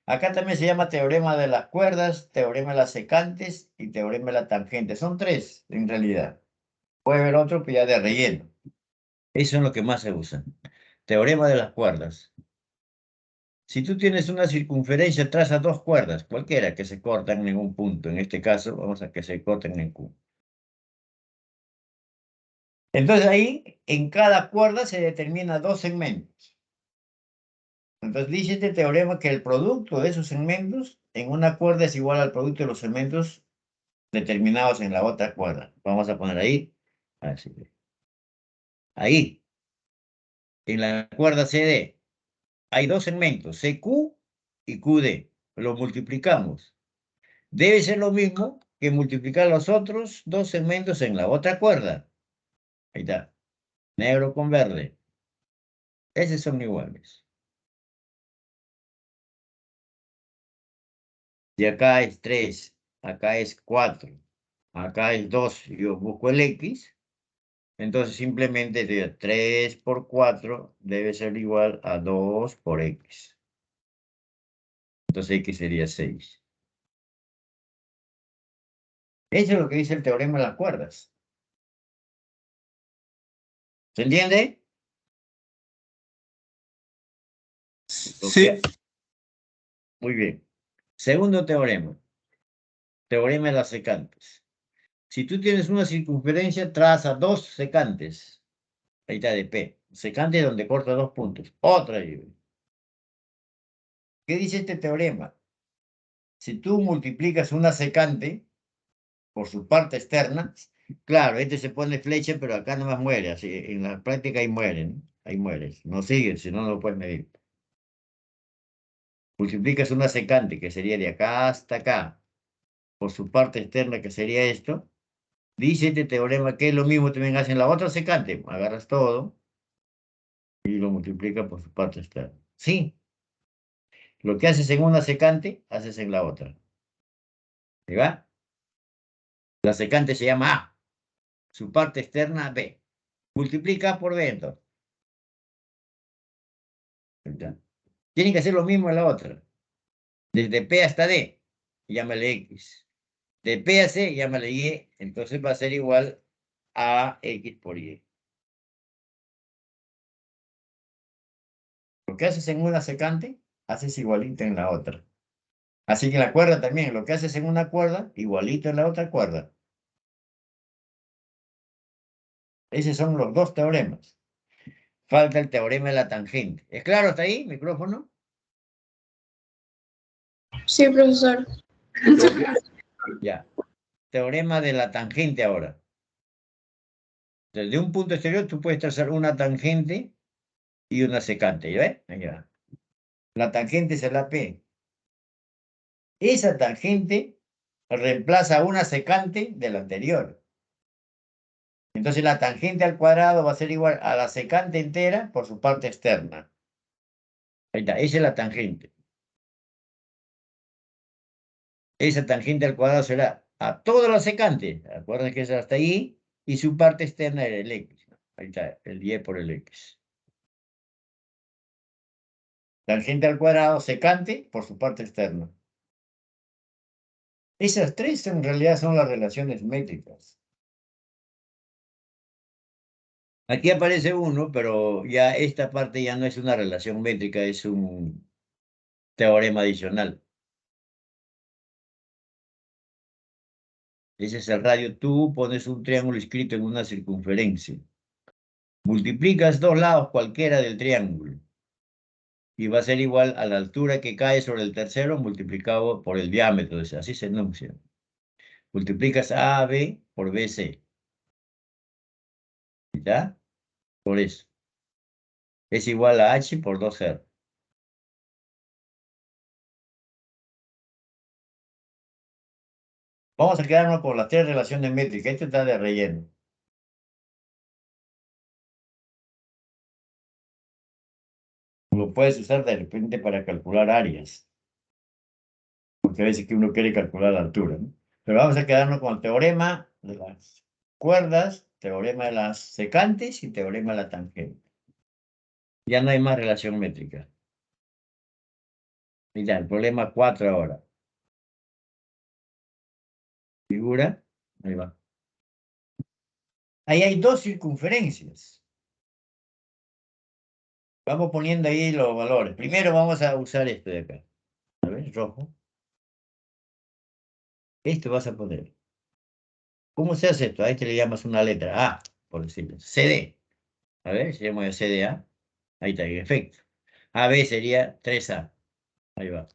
Acá también se llama teorema de las cuerdas, teorema de las secantes y teorema de la tangente. Son 3 en realidad. Puede haber otro, pero ya de relleno. Eso es lo que más se usa. Teorema de las cuerdas. Si tú tienes una circunferencia, traza 2 cuerdas, cualquiera que se cortan en un punto. En este caso, vamos a que se corten en Q. Entonces ahí, en cada cuerda se determina 2 segmentos. Entonces dice este teorema que el producto de esos segmentos en una cuerda es igual al producto de los segmentos determinados en la otra cuerda. Vamos a poner ahí. Así. Ahí, en la cuerda CD, hay 2 segmentos, CQ y QD. Los multiplicamos. Debe ser lo mismo que multiplicar los otros 2 segmentos en la otra cuerda. Ahí está. Negro con verde. Esos son iguales. Y acá es 3, acá es 4, acá es 2. Yo busco el X. Entonces simplemente digo 3 por 4 debe ser igual a 2 por X. Entonces X sería 6. Eso es lo que dice el teorema de las cuerdas. ¿Se entiende? Sí. Muy bien. Segundo teorema. Teorema de las secantes. Si tú tienes una circunferencia, traza 2 secantes. Ahí está de P. Secante donde corta 2 puntos. Otra. ¿Qué dice este teorema? Si tú multiplicas una secante por su parte externa, claro, este se pone flecha, pero acá nomás muere. Así, en la práctica ahí mueren. Ahí mueres. No sigues, si no, no lo puedes medir. Multiplicas una secante, que sería de acá hasta acá, por su parte externa, que sería esto. Dice este teorema que es lo mismo también hacen la otra secante. Agarras todo y lo multiplicas por su parte externa. Sí, lo que haces en una secante, haces en la otra. ¿Sí va? La secante se llama A, su parte externa B. Multiplica por B entonces. Tienen que hacer lo mismo en la otra. Desde P hasta D, llámale X. De P a C, llámale Y. Entonces va a ser igual a X por Y. Lo que haces en una secante, haces igualito en la otra. Así que la cuerda también, lo que haces en una cuerda, igualito en la otra cuerda. Esos son los 2 teoremas. Falta el teorema de la tangente. ¿Es claro hasta ahí, micrófono? Sí, profesor. Ya. Teorema de la tangente ahora. Desde un punto exterior tú puedes trazar una tangente y una secante, ¿ya ves? Ahí va. La tangente es la P. Esa tangente reemplaza una secante de la anterior. Entonces la tangente al cuadrado va a ser igual a la secante entera por su parte externa. Ahí está, esa es la tangente. Esa tangente al cuadrado será a toda la secante. Acuérdense que es hasta ahí y su parte externa era el X. Ahí está, el Y por el X. Tangente al cuadrado, secante por su parte externa. Esas tres en realidad son las relaciones métricas. Aquí aparece uno, pero ya esta parte ya no es una relación métrica, es un teorema adicional. Ese es el radio. Tú pones un triángulo inscrito en una circunferencia. Multiplicas dos lados cualquiera del triángulo. Y va a ser igual a la altura que cae sobre el tercero multiplicado por el diámetro. Así se enuncia. Multiplicas AB por BC. ¿Ya? Por eso. Es igual a H por 2R. Vamos a quedarnos con las tres relaciones métricas. Esto está de relleno. Lo puedes usar de repente para calcular áreas. Porque a veces que uno quiere calcular la altura, ¿no? Pero vamos a quedarnos con el teorema de las cuerdas, teorema de las secantes y teorema de la tangente. Ya no hay más relación métrica. Mira, el problema 4 ahora. Figura, ahí va. Ahí hay dos circunferencias. Vamos poniendo ahí los valores. Primero vamos a usar esto de acá. A ver, rojo. Esto vas a poner. ¿Cómo se hace esto? A este le llamas una letra A, por decirlo. CD. A ver, si llamo de CDA. Ahí está, en efecto. AB sería 3A. Ahí va.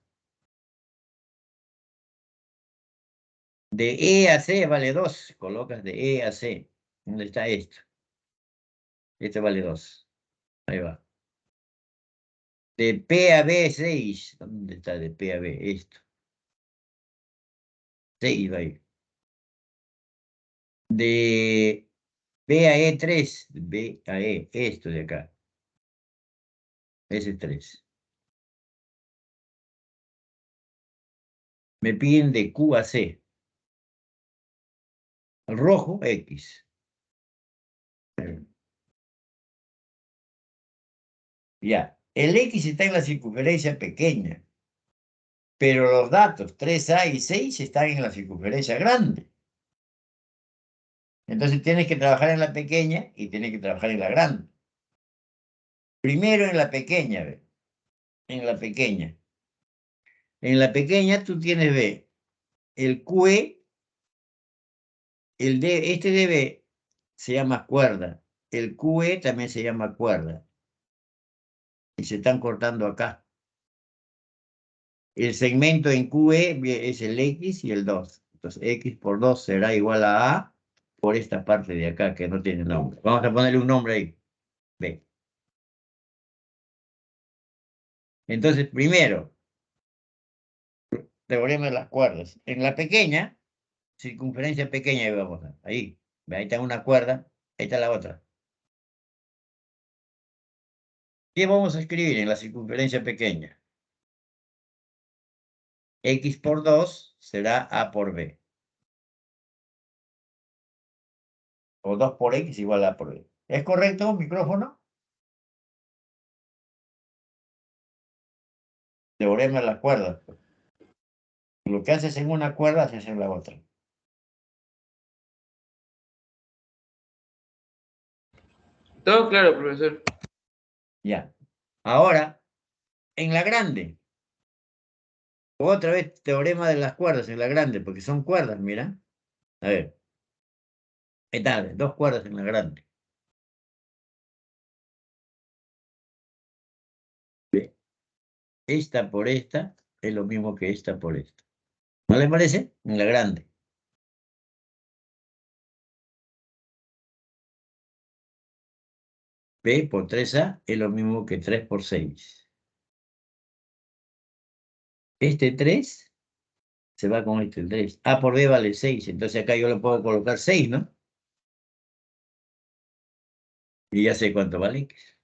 De E a C vale 2. Colocas de E a C. ¿Dónde está esto? Este vale 2. Ahí va. De P a B 6. ¿Dónde está de P a B? Esto. 6 va a ir. De B a E 3. B a E. Esto de acá. Ese es 3. Me piden de Q a C. El rojo, X. Ya. El X está en la circunferencia pequeña. Pero los datos 3A y 6 están en la circunferencia grande. Entonces tienes que trabajar en la pequeña y tienes que trabajar en la grande. Primero en la pequeña, ¿ve? En la pequeña. En la pequeña tú tienes, ve, el QE, el D, este DB se llama cuerda. El QE también se llama cuerda. Y se están cortando acá. El segmento en QE es el X y el 2. Entonces X por 2 será igual a A por esta parte de acá que no tiene nombre. Vamos a ponerle un nombre ahí. B. Entonces, primero, teorema de las cuerdas. En la pequeña, circunferencia pequeña, ahí vamos. Ahí. Ahí está una cuerda, ahí está la otra. ¿Qué vamos a escribir en la circunferencia pequeña? X por 2 será A por B. O 2 por X igual a A por B. ¿Es correcto, micrófono? Teorema de las cuerdas. Lo que haces en una cuerda, haces en la otra. Todo claro, profesor. Ya. Ahora, en la grande. Otra vez, teorema de las cuerdas en la grande, porque son cuerdas, mira. A ver. Ahí está, dos cuerdas en la grande. Esta por esta es lo mismo que esta por esta. ¿No le parece? En la grande. B por 3A es lo mismo que 3 por 6. Este 3 se va con este 3. A por B vale 6. Entonces acá yo le puedo colocar 6, ¿no? Y ya sé cuánto vale X.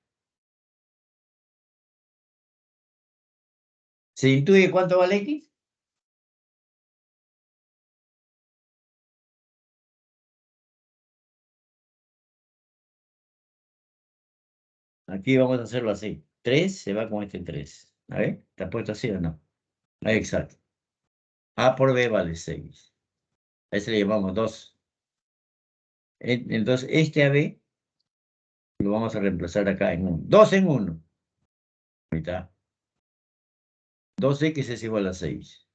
¿Se intuye cuánto vale X? Aquí vamos a hacerlo así. 3 se va con este 3. A ver, ¿está puesto así o no? Exacto. A por B vale 6. A ese le llamamos 2. Entonces, este AB lo vamos a reemplazar acá en 1. 2 en 1. Ahí está. 2X es igual a 6.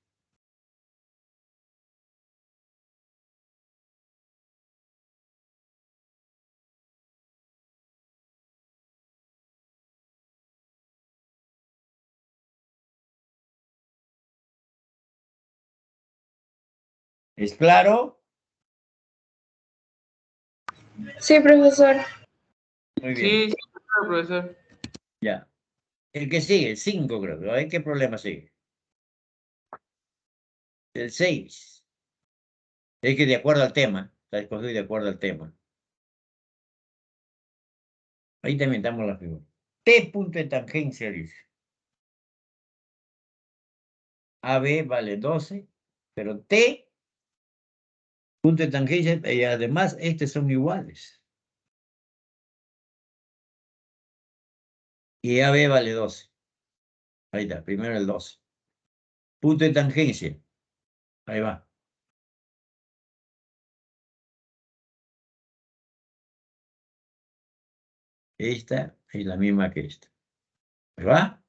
¿Es claro? Sí, profesor. Muy bien. Sí, sí, claro, profesor. Ya. El que sigue, el 5 creo. A ver qué problema sigue. El 6. Es que de acuerdo al tema. Está escogido de acuerdo al tema. Ahí también damos la figura. T punto de tangencia dice. AB vale 12. Pero T punto de tangencia y además estos son iguales. Y AB vale 12. Ahí está, primero el 12. Punto de tangencia. Ahí va. Esta es la misma que esta. ¿Ahí va?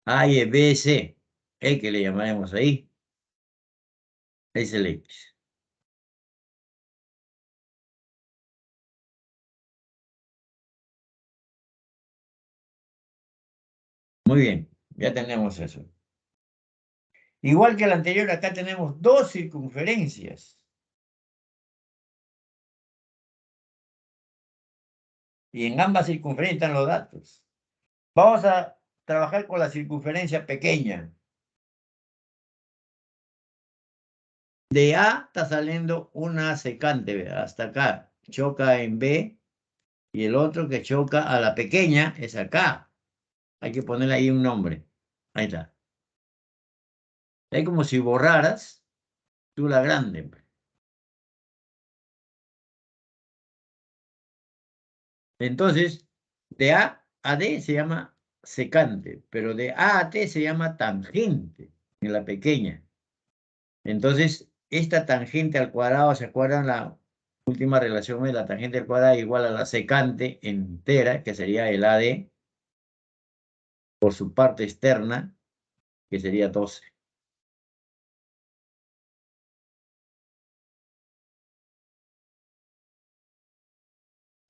A y B, C. El que le llamaremos ahí es el X. Muy bien, ya tenemos eso. Igual que el anterior, acá tenemos dos circunferencias. Y en ambas circunferencias están los datos. Vamos a trabajar con la circunferencia pequeña. De A está saliendo una secante, ¿verdad? Hasta acá. Choca en B. Y el otro que choca a la pequeña es acá. Hay que ponerle ahí un nombre. Ahí está. Es como si borraras tú la grande. Entonces, de A a D se llama secante, pero de A a T se llama tangente en la pequeña. Entonces, esta tangente al cuadrado, ¿se acuerdan la última relación de la tangente al cuadrado igual a la secante entera, que sería el AD, por su parte externa, que sería 12.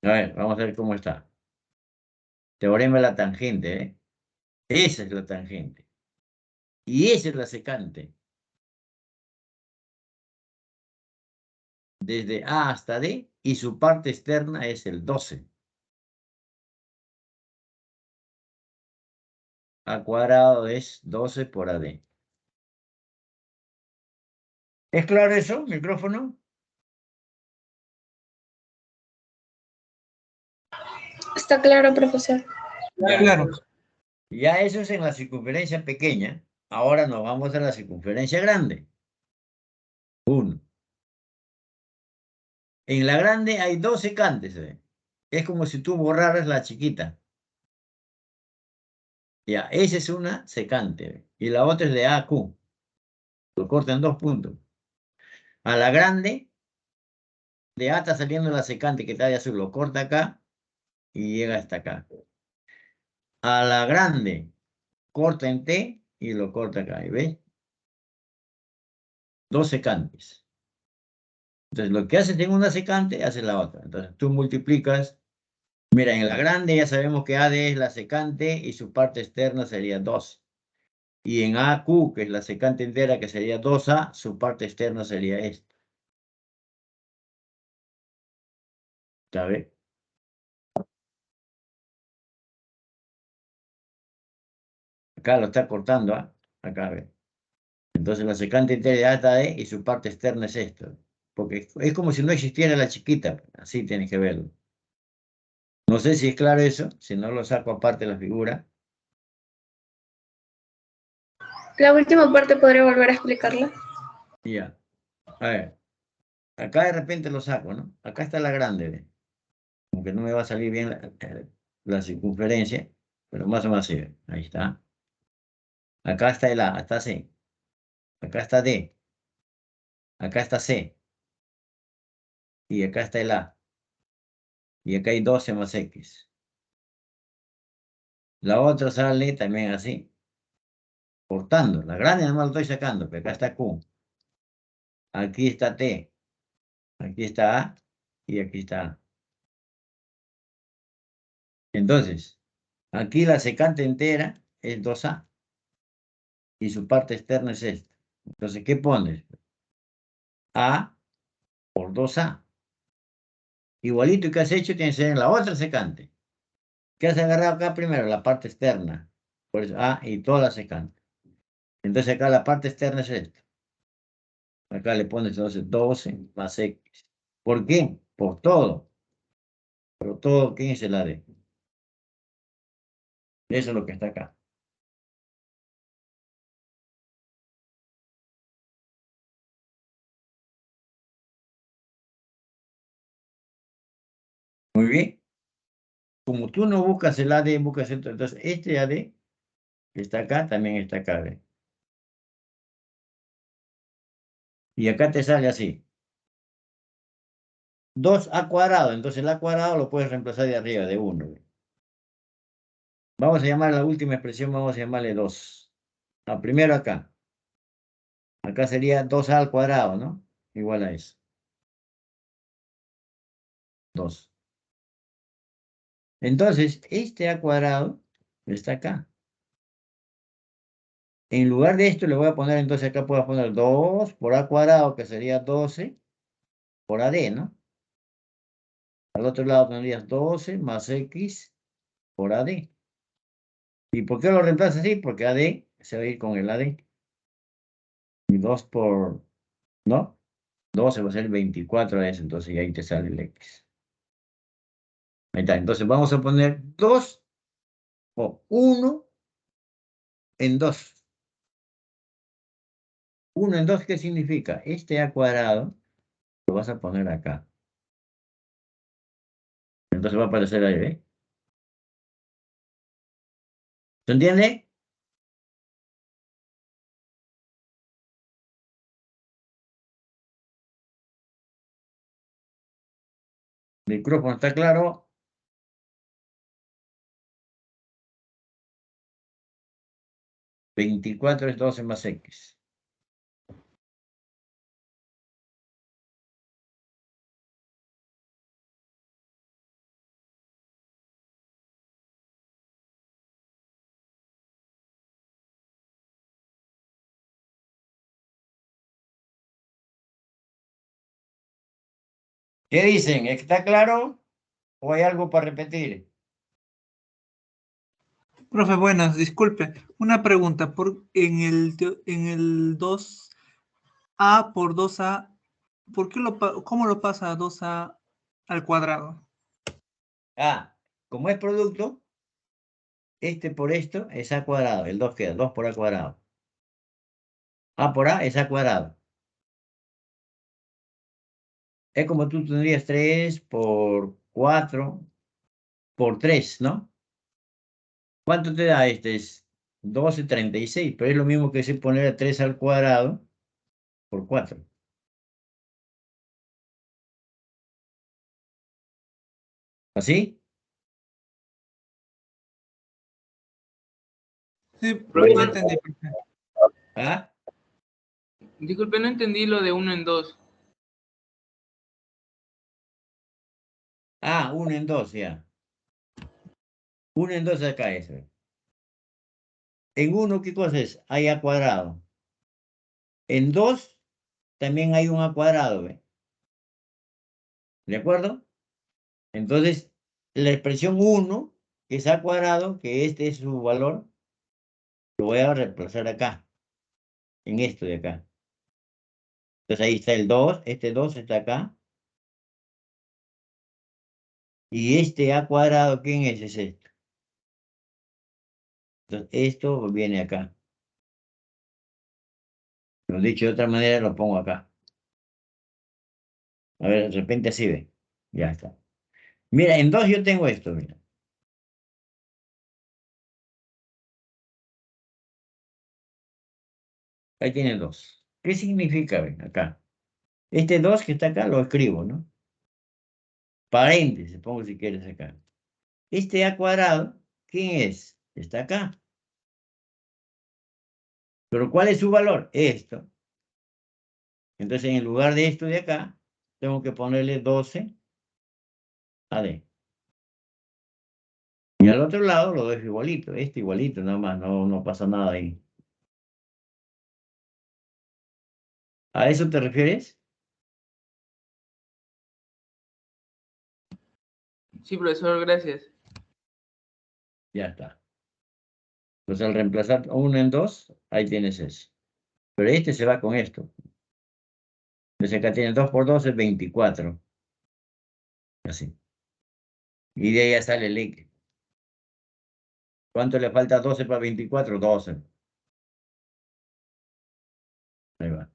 A ver, vamos a ver cómo está. Teorema de la tangente, ¿eh? Esa es la tangente. Y esa es la secante. Desde A hasta D, y su parte externa es el 12. A cuadrado es 12 por AD. ¿Es claro eso, micrófono? Está claro, profesor. Claro. Ya eso es en la circunferencia pequeña. Ahora nos vamos a la circunferencia grande. 1. En la grande hay dos secantes. Es como si tú borraras la chiquita. Ya, esa es una secante. Y la otra es de A a Q. Lo corta en 2 puntos. A la grande, de A está saliendo la secante que está de azul. Lo corta acá y llega hasta acá. A la grande, corta en T y lo corta acá. ¿Y ves? Dos secantes. Entonces, lo que haces en una secante, haces la otra. Entonces, tú multiplicas. Mira, en la grande ya sabemos que AD es la secante y su parte externa sería 2. Y en AQ, que es la secante entera, que sería 2A, su parte externa sería esta. ¿Sabes? Acá lo está cortando, ¿ah? Acá, ve. Entonces la secante entera de A está D y su parte externa es esto. Porque es como si no existiera la chiquita. Así tienes que verlo. No sé si es claro eso, si no lo saco aparte de la figura. La última parte podría volver a explicarla. Ya. A ver. Acá de repente lo saco, ¿no? Acá está la grande, ¿ve? Aunque no me va a salir bien la circunferencia, pero más o menos así, ¿ve? Ahí está. Acá está el A, está C. Acá está D. Acá está C. Y acá está el A. Y acá hay 12 más X. La otra sale también así. Cortando. La grande nada más lo estoy sacando, pero acá está Q. Aquí está T. Aquí está A. Y aquí está A. Entonces, aquí la secante entera es 2A. Y su parte externa es esta. Entonces, ¿qué pones? A por 2A. Igualito que has hecho, tienes que ser en la otra secante. ¿Qué has agarrado acá primero? La parte externa. Por eso A y toda la secante. Entonces acá la parte externa es esta. Acá le pones entonces 12 más X. ¿Por qué? Por todo. Pero todo, ¿quién es el AD? Eso es lo que está acá. Muy bien. Como tú no buscas el AD, buscas esto. Entonces este AD que está acá, también está acá. ¿Ve? Y acá te sale así. 2A cuadrado. Entonces el A cuadrado lo puedes reemplazar de arriba, de 1. ¿Ve? Vamos a llamar la última expresión, vamos a llamarle 2. La primero acá. Acá sería 2A al cuadrado, ¿no? Igual a eso. 2. Entonces, este A cuadrado está acá. En lugar de esto le voy a poner, entonces acá puedo poner 2 por A cuadrado, que sería 12 por AD, ¿no? Al otro lado tendrías 12 más X por AD. ¿Y por qué lo reemplazo así? Porque AD se va a ir con el AD. Y 2 por, ¿no? 12 va a ser 24 eso, entonces ahí te sale el X. Ahí está, entonces vamos a poner 2 o 1 en 2. 1 en 2, ¿qué significa? Este A cuadrado lo vas a poner acá. Entonces va a aparecer ahí, ¿eh? ¿Se entiende? ¿El micrófono está claro? 24 es 12 más X. ¿Qué dicen? ¿Está claro? ¿O hay algo para repetir? Profe, buenas, disculpe. Una pregunta. En el 2A por 2A, ¿por qué cómo lo pasa a 2A al cuadrado? Ah, como es producto, este por esto es A cuadrado. El 2 queda, 2 por A cuadrado. A por A es A cuadrado. Es como tú tendrías 3 por 4 por 3, ¿no? ¿Cuánto te da este? Es 12,36, pero es lo mismo que si poner a 3 al cuadrado por 4. ¿Así? Sí, ya Profesor, entendí, profe. ¿Ah? disculpe, no entendí lo de 1 en 2. Ah, 1 en 2, ya. 1 en 2 acá es. En 1, ¿qué cosa es? Hay A cuadrado. En 2 también hay un A cuadrado, ¿ve? ¿De acuerdo? Entonces, la expresión 1 es A cuadrado, que este es su valor, Lo voy a reemplazar acá, en esto de acá. Entonces ahí está el 2, este 2 está acá. Y este a cuadrado, ¿quién es? Es esto. Entonces esto viene acá. Lo dicho de otra manera, lo pongo acá. A ver, de repente así ve. Ya está. Mira, en 2 yo tengo esto, mira. Ahí tiene 2. ¿Qué significa? Ven, acá. Este 2 que está acá lo escribo, ¿no? Paréntesis, pongo si quieres acá. Este a cuadrado, ¿quién es? Está acá. Pero ¿cuál es su valor? Esto. Entonces, en lugar de esto de acá, tengo que ponerle 12 AD. Y al otro lado lo dejo igualito. Este igualito, nada más. No pasa nada ahí. ¿A eso te refieres? Sí, profesor, gracias. Ya está. Pues al reemplazar 1 en 2, ahí tienes eso. Pero este se va con esto. Entonces acá tienes 2 por 2 es 24. Así. Y de ahí ya sale el líquido. ¿Cuánto le falta 12 para 24? 12. Ahí va.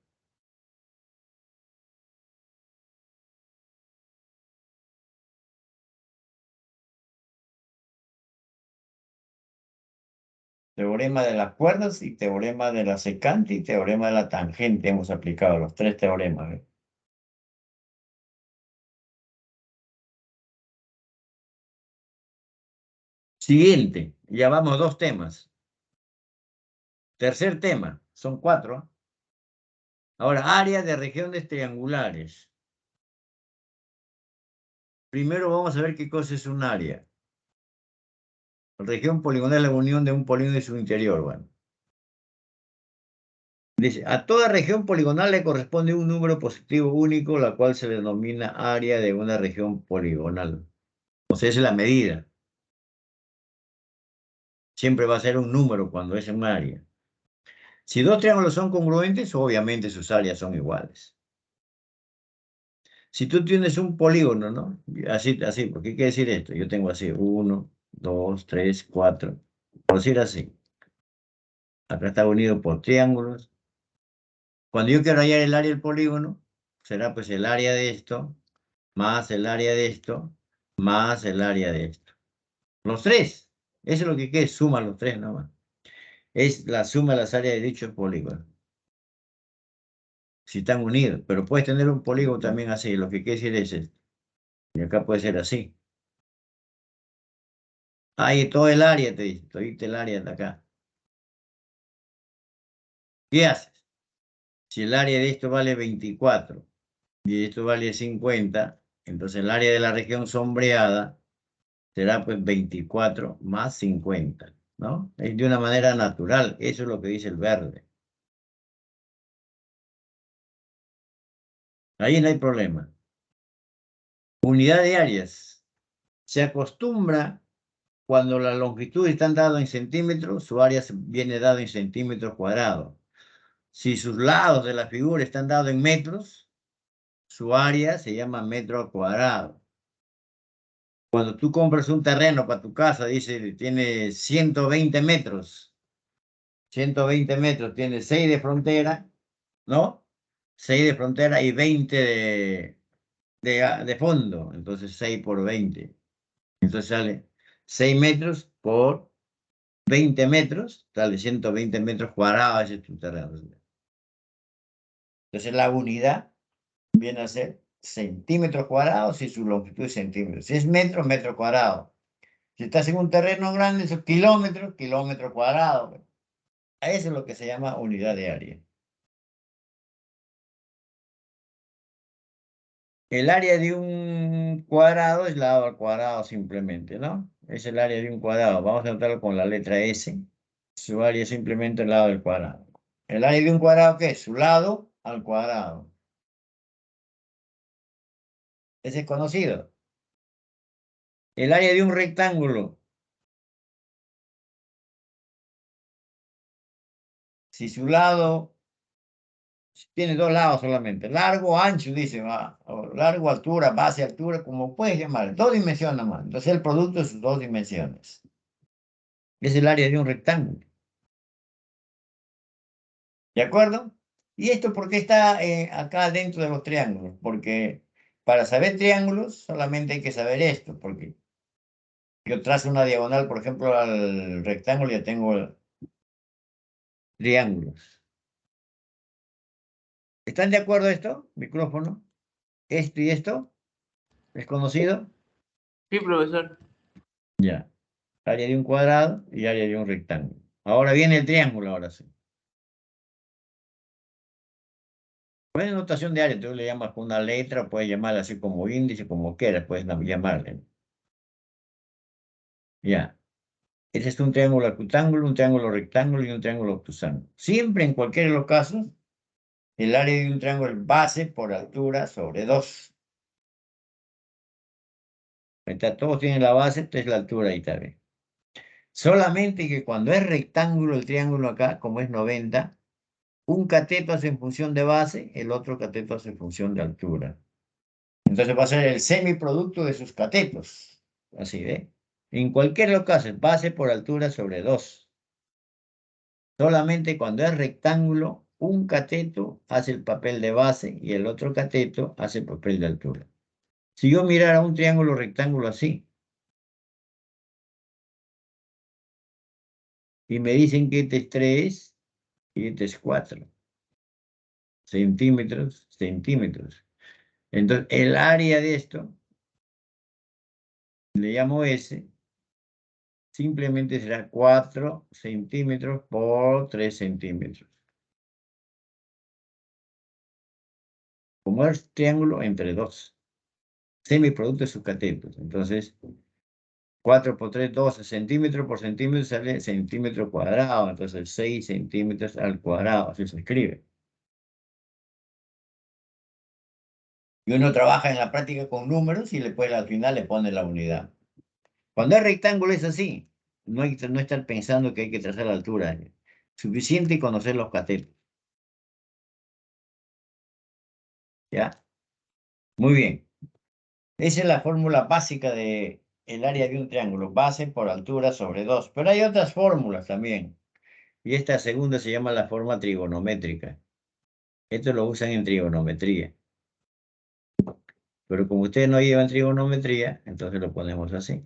Teorema de las cuerdas y teorema de la secante y teorema de la tangente. Hemos aplicado los 3 teoremas. ¿Eh? Siguiente. Ya vamos 2 temas. Tercer tema. Son 4. Ahora, área de regiones triangulares. Primero vamos a ver qué cosa es un área. Región poligonal es la unión de un polígono y su interior. Bueno. Dice, a toda región poligonal le corresponde un número positivo único, la cual se denomina área de una región poligonal. O sea, es la medida. Siempre va a ser un número cuando es un área. Si 2 triángulos son congruentes, obviamente sus áreas son iguales. Si tú tienes un polígono, ¿no? Así, ¿por qué quiere decir esto? Yo tengo así, 1, 2, 3, 4. Por decir así. Acá está unido por triángulos. Cuando yo quiero hallar el área del polígono, será pues el área de esto, más el área de esto, más el área de esto. Los 3. Eso es lo que quiere, suma los 3 nomás. Es la suma de las áreas de dicho polígono. Si están unidos. Pero puedes tener un polígono también así. Lo que quiere decir es esto. Y acá puede ser así. Ahí todo el área, te dice. Todo el área de acá. ¿Qué haces? Si el área de esto vale 24 y esto vale 50, entonces el área de la región sombreada será pues 24 más 50, ¿no? Es de una manera natural. Eso es lo que dice el verde. Ahí no hay problema. Unidad de áreas. Se acostumbra cuando la longitud está dada en centímetros, su área viene dada en centímetros cuadrados. Si sus lados de la figura están dados en metros, su área se llama metro cuadrado. Cuando tú compras un terreno para tu casa, dice, tiene 120 metros. 120 metros, tiene 6 de frontera, ¿no? 6 de frontera y 20 de fondo. Entonces 6 por 20. Entonces sale 6 metros por 20 metros, sale 120 metros cuadrados, ese es tu terreno. Entonces la unidad viene a ser centímetros cuadrados y su longitud es centímetros. Si es metro, metro cuadrado. Si estás en un terreno grande, son kilómetros, kilómetro cuadrado. A eso es lo que se llama unidad de área. El área de un cuadrado es lado al cuadrado simplemente, ¿no? Es el área de un cuadrado. Vamos a anotarlo con la letra S. Su área es simplemente el lado del cuadrado. ¿El área de un cuadrado qué es? Su lado al cuadrado. Ese es conocido. El área de un rectángulo. si su lado tiene dos lados solamente, largo, ancho, dice, o largo, altura, base, altura, como puedes llamar, dos dimensiones nomás. Entonces el producto es dos dimensiones. Es el área de un rectángulo. ¿De acuerdo? ¿Y esto por qué está acá dentro de los triángulos? Porque para saber triángulos solamente hay que saber esto, porque yo trazo una diagonal, por ejemplo, al rectángulo y ya tengo triángulos. ¿Están de acuerdo esto? Micrófono. ¿Esto y esto? ¿Es conocido? Sí, profesor. Ya. Área de un cuadrado y área de un rectángulo. Ahora viene el triángulo, ahora sí. Pues notación de área, tú le llamas con una letra, puedes llamarla así como índice, como quieras, puedes llamarle. Ya. Ese es un triángulo acutángulo, un triángulo rectángulo y un triángulo obtusángulo. Siempre, en cualquiera de los casos, el área de un triángulo es base por altura sobre 2. Todos tienen la base, esta es la altura ahí también. Solamente que cuando es rectángulo el triángulo acá, como es 90, un cateto hace en función de base, el otro cateto hace en función de altura. Entonces va a ser el semiproducto de sus catetos. Así, ¿ve? En cualquier caso, base por altura sobre 2. Solamente cuando es rectángulo, un cateto hace el papel de base y el otro cateto hace el papel de altura. Si yo mirara un triángulo rectángulo así, y me dicen que este es 3 y este es 4 centímetros, centímetros. Entonces, el área de esto, le llamo S, simplemente será 4 centímetros por 3 centímetros. Como es triángulo entre 2. Semiproducto de sus catetos. Entonces, 4 por 3, 12 centímetros por centímetro sale centímetro cuadrado. Entonces, 6 centímetros al cuadrado. Así se escribe. Y uno trabaja en la práctica con números y después al final le pone la unidad. Cuando es rectángulo es así. No hay que no estar pensando que hay que trazar la altura. Suficiente conocer los catetos. ¿Ya? Muy bien. Esa es la fórmula básica de el área de un triángulo. Base por altura sobre 2. Pero hay otras fórmulas también. Y esta segunda se llama la forma trigonométrica. Esto lo usan en trigonometría. Pero como ustedes no llevan trigonometría, entonces lo ponemos así.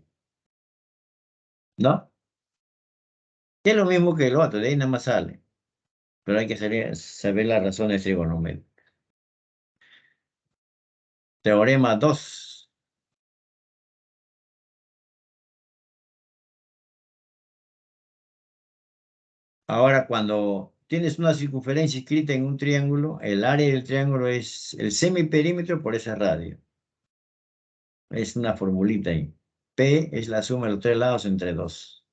¿No? Es lo mismo que el otro, de ahí nada más sale. Pero hay que saber las razones trigonométricas. Teorema 2. Ahora, cuando tienes una circunferencia escrita en un triángulo, el área del triángulo es el semiperímetro por ese radio. Es una formulita ahí. P es la suma de los tres lados entre 2.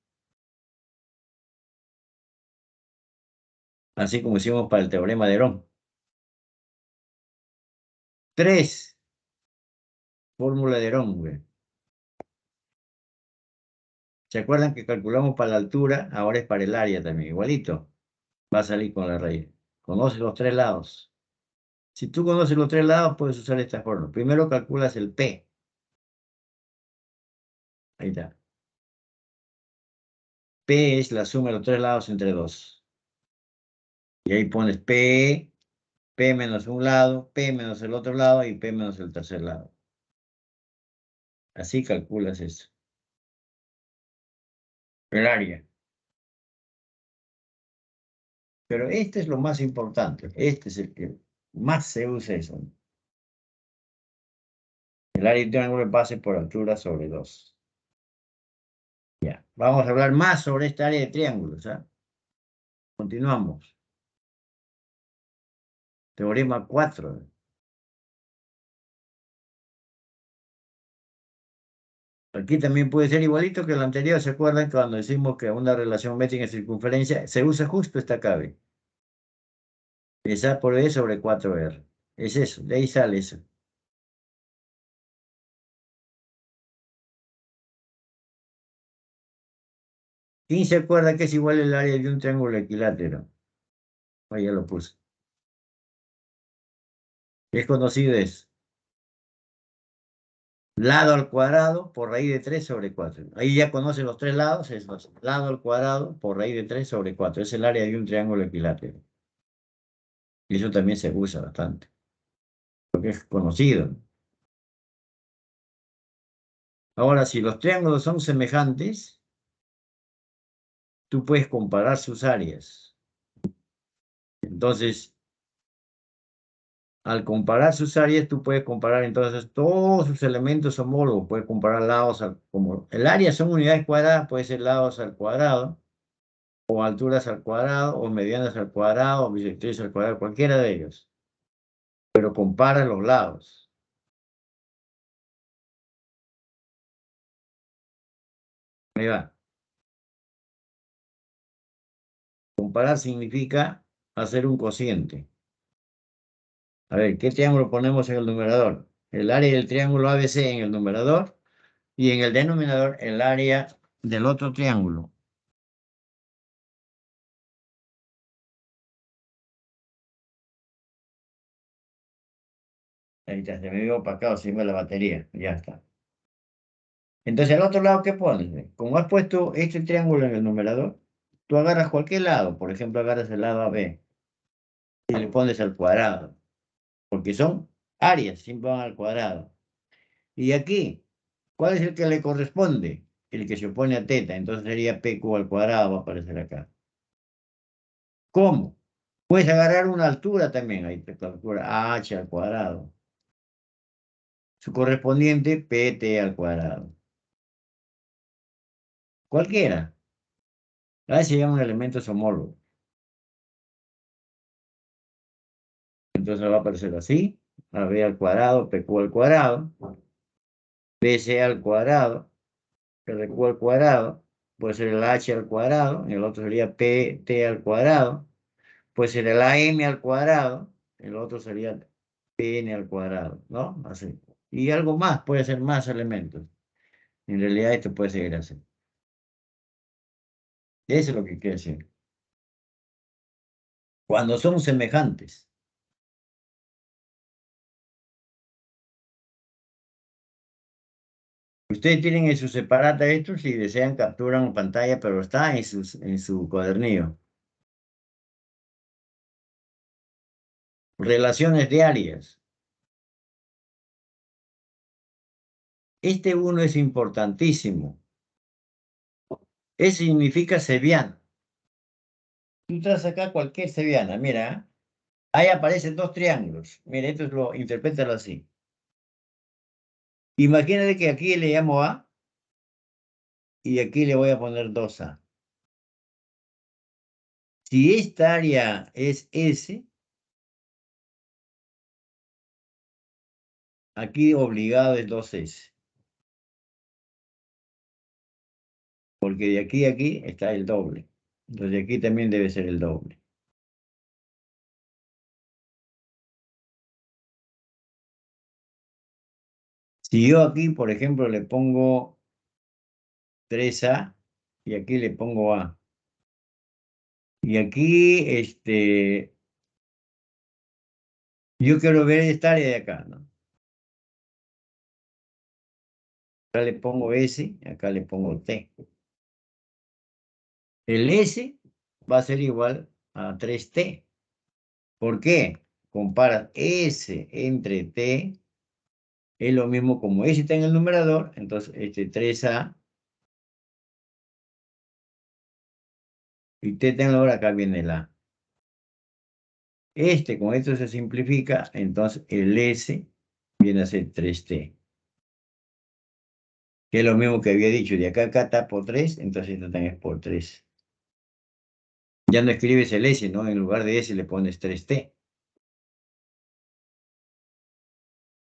Así como hicimos para el teorema de Herón. 3. Fórmula de Herón, güey. ¿Se acuerdan que calculamos para la altura? Ahora es para el área también, igualito. Va a salir con la raíz. Conoce los tres lados. Si tú conoces los tres lados, puedes usar esta fórmula. Primero calculas el P. Ahí está. P es la suma de los tres lados entre 2. Y ahí pones P, P menos un lado, P menos el otro lado y P menos el tercer lado. Así calculas eso. El área. Pero este es lo más importante. Este es el que más se usa eso. El área de un triángulo es base por altura sobre 2. Ya. Vamos a hablar más sobre esta área de triángulos. ¿Ah? Continuamos. Teorema 4. Aquí también puede ser igualito que el anterior. ¿Se acuerdan cuando decimos que una relación métrica en circunferencia se usa justo esta cabe? Es A por B sobre 4R. Es eso, de ahí sale eso. ¿Quién se acuerda que es igual el área de un triángulo equilátero? Ahí ya lo puse. Es conocido eso. Lado al cuadrado por raíz de 3 sobre 4. Ahí ya conocen los tres lados. Es fácil. Lado al cuadrado por raíz de 3 sobre 4. Es el área de un triángulo equilátero. Y eso también se usa bastante. Porque es conocido. Ahora, si los triángulos son semejantes, tú puedes comparar sus áreas. Entonces, al comparar sus áreas, tú puedes comparar entonces todos sus elementos homólogos. Puedes comparar lados como el área son unidades cuadradas, puede ser lados al cuadrado, o alturas al cuadrado, o medianas al cuadrado, o bisectrices al cuadrado, cualquiera de ellos. Pero compara los lados. Ahí va. Comparar significa hacer un cociente. A ver, ¿qué triángulo ponemos en el numerador? El área del triángulo ABC en el numerador y en el denominador el área del otro triángulo. Ahí está, se me vio opacado encima de la batería. Ya está. Entonces, al otro lado, ¿qué pones? Como has puesto este triángulo en el numerador, tú agarras cualquier lado. Por ejemplo, agarras el lado AB y le pones al cuadrado. Porque son áreas, siempre van al cuadrado. Y aquí, ¿cuál es el que le corresponde? El que se opone a teta. Entonces sería PQ al cuadrado, va a aparecer acá. ¿Cómo? Puedes agarrar una altura también. Ahí te calcula H al cuadrado. Su correspondiente PT al cuadrado. Cualquiera. A se llaman elementos homólogos. Entonces va a aparecer así. AB al cuadrado, PQ al cuadrado. BC al cuadrado. RQ al cuadrado. Puede ser el H al cuadrado. El otro sería PT al cuadrado. Puede ser el AM al cuadrado. El otro sería PN al cuadrado. ¿No? Así. Y algo más. Puede ser más elementos. En realidad esto puede seguir así. Eso es lo que quiere decir. Cuando son semejantes. Ustedes tienen en su separata esto, si desean capturan pantalla, pero está en su cuadernillo. Relaciones diarias. Este uno es importantísimo. Eso significa Seviana. Tú traes acá cualquier Seviana, mira. Ahí aparecen dos triángulos. Mira, esto lo interprétalo así. Imagínate que aquí le llamo A y aquí le voy a poner 2A. Si esta área es S, aquí obligado es 2S. Porque de aquí a aquí está el doble. Entonces de aquí también debe ser el doble. Si yo aquí, por ejemplo, le pongo 3A y aquí le pongo A. Y aquí, yo quiero ver esta área de acá, ¿no? Acá le pongo S, acá le pongo T. El S va a ser igual a 3T. ¿Por qué? Comparas S entre T, es lo mismo como S está en el numerador, entonces 3A y T está en la hora, acá viene la A. Con esto se simplifica, entonces el S viene a ser 3T. Que es lo mismo que había dicho, de acá a acá está por 3, entonces esto también es por 3. Ya no escribes el S, ¿no? En lugar de S le pones 3T.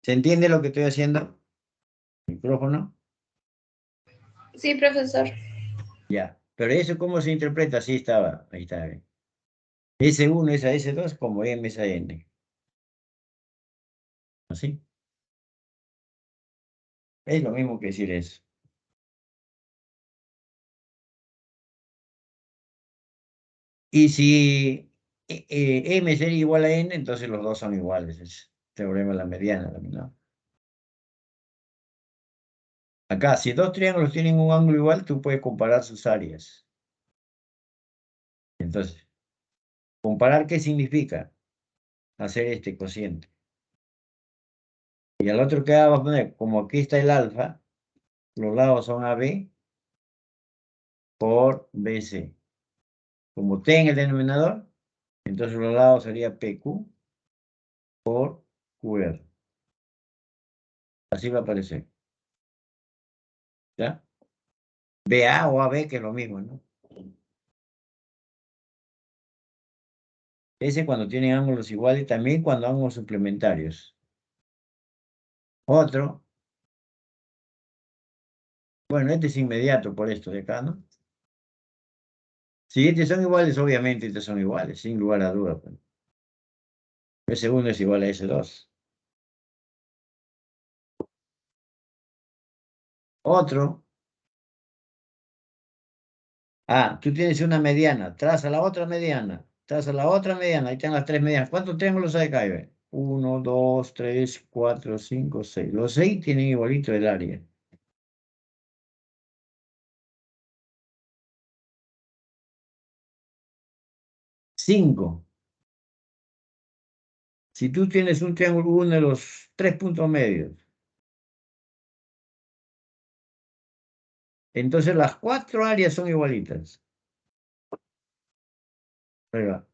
¿Se entiende lo que estoy haciendo? ¿Micrófono? Sí, profesor. Ya. Pero eso, ¿cómo se interpreta? Así estaba. Ahí está. S1 es a S2 como M es a N. ¿Así? Es lo mismo que decir eso. Y si M sería igual a N, entonces los dos son iguales. Es teorema de la mediana también, ¿no? Acá, si dos triángulos tienen un ángulo igual, tú puedes comparar sus áreas. Entonces, ¿comparar qué significa? Hacer este cociente. Y al otro que vamos a poner, como aquí está el alfa, los lados son AB por BC. Como T en el denominador, entonces los lados sería PQ por QR. Así va a aparecer. ¿Ya? BA o AB, que es lo mismo, ¿no? Ese cuando tienen ángulos iguales, también cuando ángulos suplementarios. Otro. Bueno, este es inmediato por esto de acá, ¿no? Si estos son iguales, obviamente estos son iguales, sin lugar a duda. Pues. S1 es igual a S2. Otro. Ah, tú tienes una mediana, traza la otra mediana, traza la otra mediana, ahí están las tres medianas. ¿Cuántos triángulos hay acá? 1, 2, 3, 4, 5, 6. Los 6 tienen igualito el área. Cinco. Si tú tienes un triángulo, uno de los tres puntos medios, entonces las cuatro áreas son igualitas. Ahí va.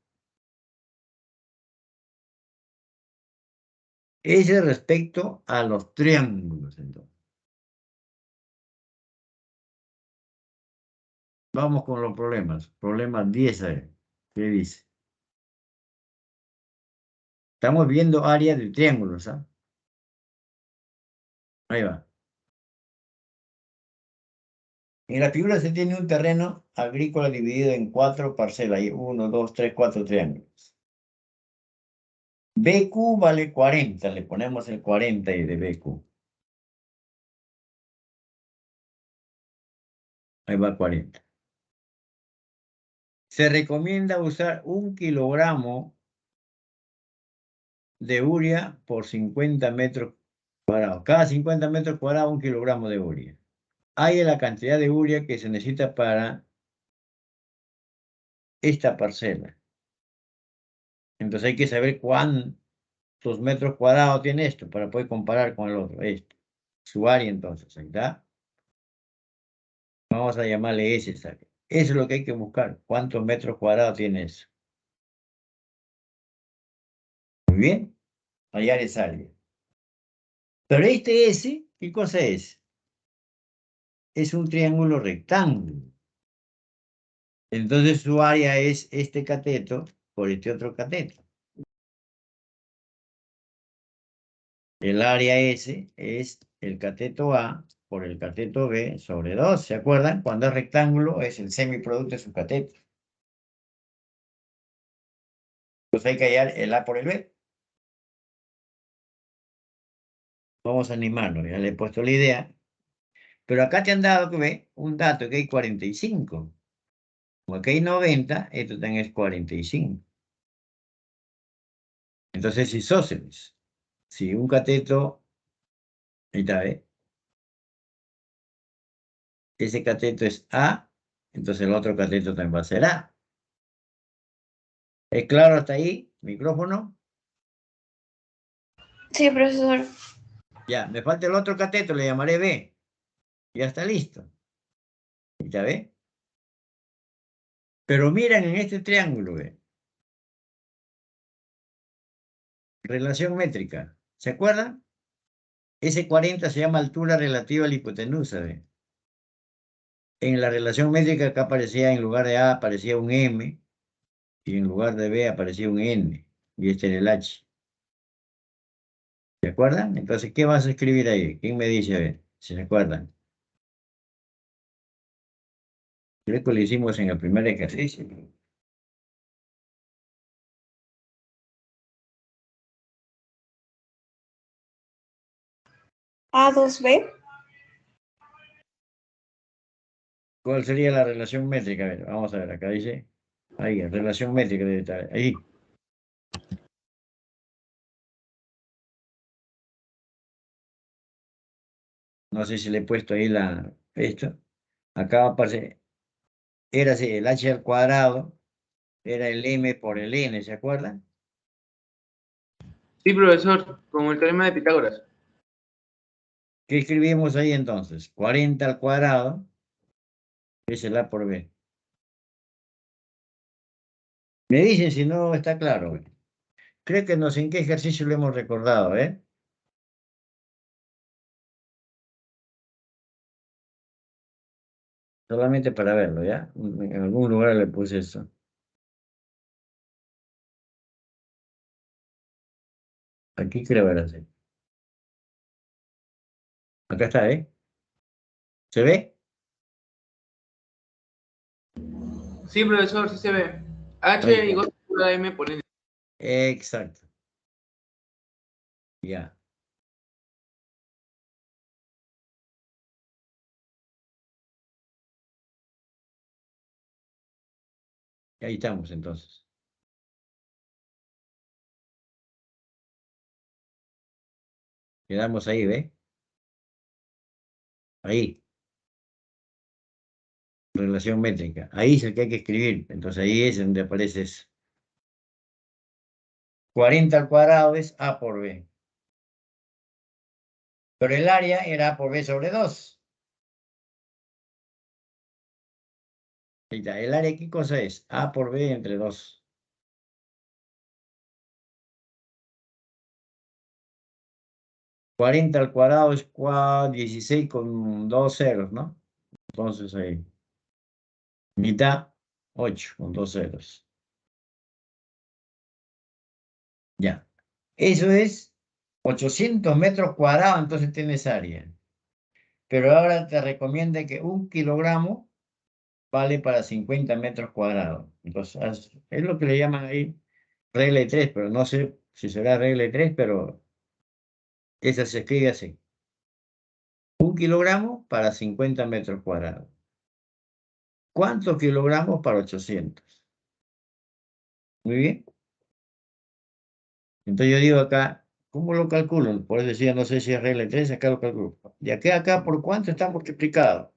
Ese respecto a los triángulos, entonces. Vamos con los problemas. Problema 10 a ver. ¿Qué dice? Estamos viendo áreas de triángulos, ¿ah? Ahí va. En la figura se tiene un terreno agrícola dividido en 4 parcelas. Hay 1, 2, 3, 4 triángulos. BQ vale 40. Le ponemos el 40 y de BQ. Ahí va 40. Se recomienda usar 1 kilogramo de urea por 50 metros cuadrados. Cada 50 metros cuadrados, 1 kilogramo de urea. Hay la cantidad de urea que se necesita para esta parcela. Entonces hay que saber cuántos metros cuadrados tiene esto para poder comparar con el otro. Esto. Su área entonces, ahí está. Vamos a llamarle S esa área. Eso es lo que hay que buscar. ¿Cuántos metros cuadrados tiene eso? Muy bien. Hallar esa área. Pero este S, ¿qué cosa es? Es un triángulo rectángulo. Entonces su área es este cateto por este otro cateto. El área S es el cateto A por el cateto B sobre 2. ¿Se acuerdan? Cuando es rectángulo es el semiproducto de su cateto. Entonces hay que hallar el A por el B. Vamos a animarnos, ya le he puesto la idea. Pero acá te han dado que ve un dato que hay 45. Como aquí hay 90, esto también es 45. Entonces, isósceles. Si un cateto, ahí está, ¿eh? Ese cateto es A, entonces el otro cateto también va a ser A. ¿Es claro hasta ahí? ¿Micrófono? Sí, profesor. Ya, me falta el otro cateto, le llamaré B. Ya está listo. ¿Ya ve? Pero miren en este triángulo, ¿ve? Relación métrica. ¿Se acuerdan? Ese 40 se llama altura relativa a la hipotenusa, ¿ve? En la relación métrica acá aparecía, en lugar de A, aparecía un M, y en lugar de B aparecía un N, y este era el H. ¿Se acuerdan? Entonces, ¿qué vas a escribir ahí? ¿Quién me dice? A ver, si se acuerdan. Creo que lo hicimos en el primer ejercicio. A2B. ¿Cuál sería la relación métrica? A ver, vamos a ver, acá dice. Ahí, relación métrica debe estar. Ahí. No sé si le he puesto ahí esto. Acá va a aparecer. Era así, el h al cuadrado era el m por el n, ¿se acuerdan? Sí, profesor, como el teorema de Pitágoras. ¿Qué escribimos ahí entonces? 40 al cuadrado es el a por b. Me dicen si no está claro. Creo que no sé en qué ejercicio lo hemos recordado, ¿eh? Solamente para verlo, ¿ya? En algún lugar le puse eso. Aquí creo era así. Acá está, ¿eh? ¿Se ve? Sí, profesor, sí se ve. Ahí H está. igual a M por N. Exacto. Ya. Ahí estamos entonces. Quedamos ahí, ¿ve? Ahí. Relación métrica. Ahí es el que hay que escribir. Entonces ahí es donde aparece eso. 40 al cuadrado es a por b. Pero el área era a por b sobre 2. Ahí está. ¿El área qué cosa es? A por b entre 2. 40 al cuadrado es 16 con 2 ceros, ¿no? Entonces ahí. Mitad, 8 con 2 ceros. Ya. Eso es 800 metros cuadrados, entonces tienes área. Pero ahora te recomienda que 1 kilogramo vale para 50 metros cuadrados. Entonces, es lo que le llaman ahí regla de 3, pero no sé si será regla de 3, pero esa se escribe así. 1 kilogramo para 50 metros cuadrados. ¿Cuántos kilogramos para 800? Muy bien. Entonces yo digo acá, ¿cómo lo calculo? Por eso decía, no sé si es regla de 3, acá lo calculo. De aquí a acá, ¿por cuánto está multiplicado?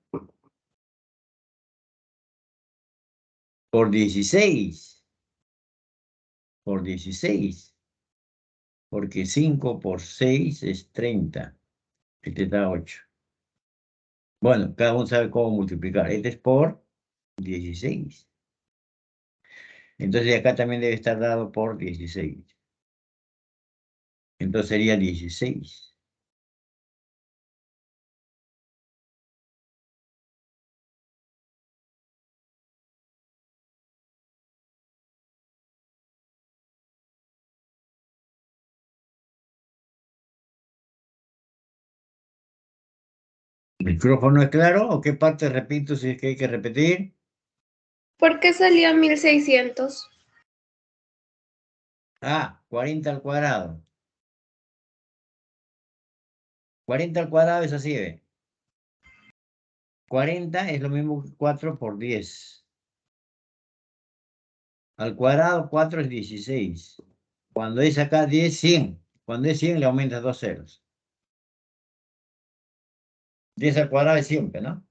Por 16. Por 16. Porque 5 por 6 es 30. Este da 8. Bueno, cada uno sabe cómo multiplicar. Este es por 16. Entonces de acá también debe estar dado por 16. Entonces sería 16. ¿El micrófono es claro o qué parte repito si es que hay que repetir? ¿Por qué salía 1600? 40 al cuadrado. 40 al cuadrado es así, ¿ve? 40 es lo mismo que 4 por 10. Al cuadrado 4 es 16. Cuando es acá 10, 100. Cuando es 100 le aumentas 2 ceros. 10 al cuadrado es siempre, ¿no?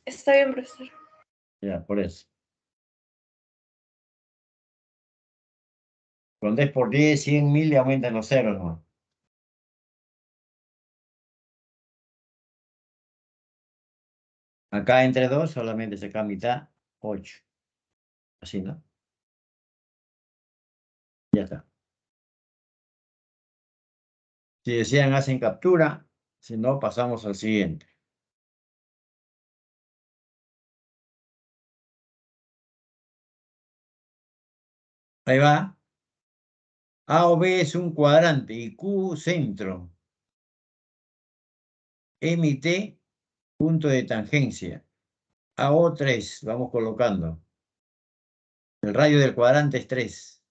Está bien, profesor. Ya, por eso. Cuando es por 10, 100, 1000 le aumentan los ceros, ¿no? Acá entre 2 solamente se saca mitad, 8. Así, ¿no? Ya está. Si desean, hacen captura. Si no, pasamos al siguiente. Ahí va. A o B es un cuadrante y Q centro. M y T, punto de tangencia. AO 3, vamos colocando. El radio del cuadrante es 3.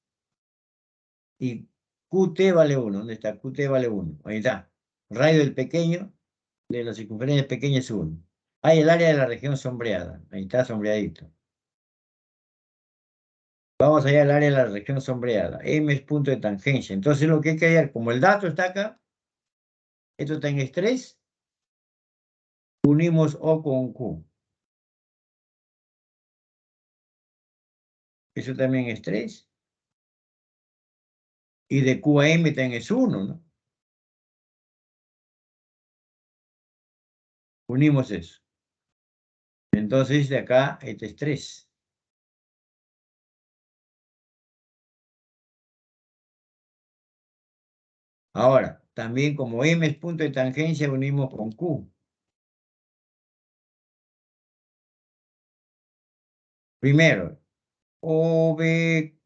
Y QT vale 1. ¿Dónde está? QT vale 1. Ahí está. Radio del pequeño, de la circunferencia pequeña es 1. Hay el área de la región sombreada. Ahí está sombreadito. Vamos allá al área de la región sombreada. M es punto de tangencia. Entonces lo que hay que hallar, como el dato está acá, esto está en estrés, unimos O con Q. Eso también es 3. Y de Q a M también es 1, ¿no? Unimos eso. Entonces de acá, este es 3. Ahora, también como M es punto de tangencia, unimos con Q. Primero, OBQT,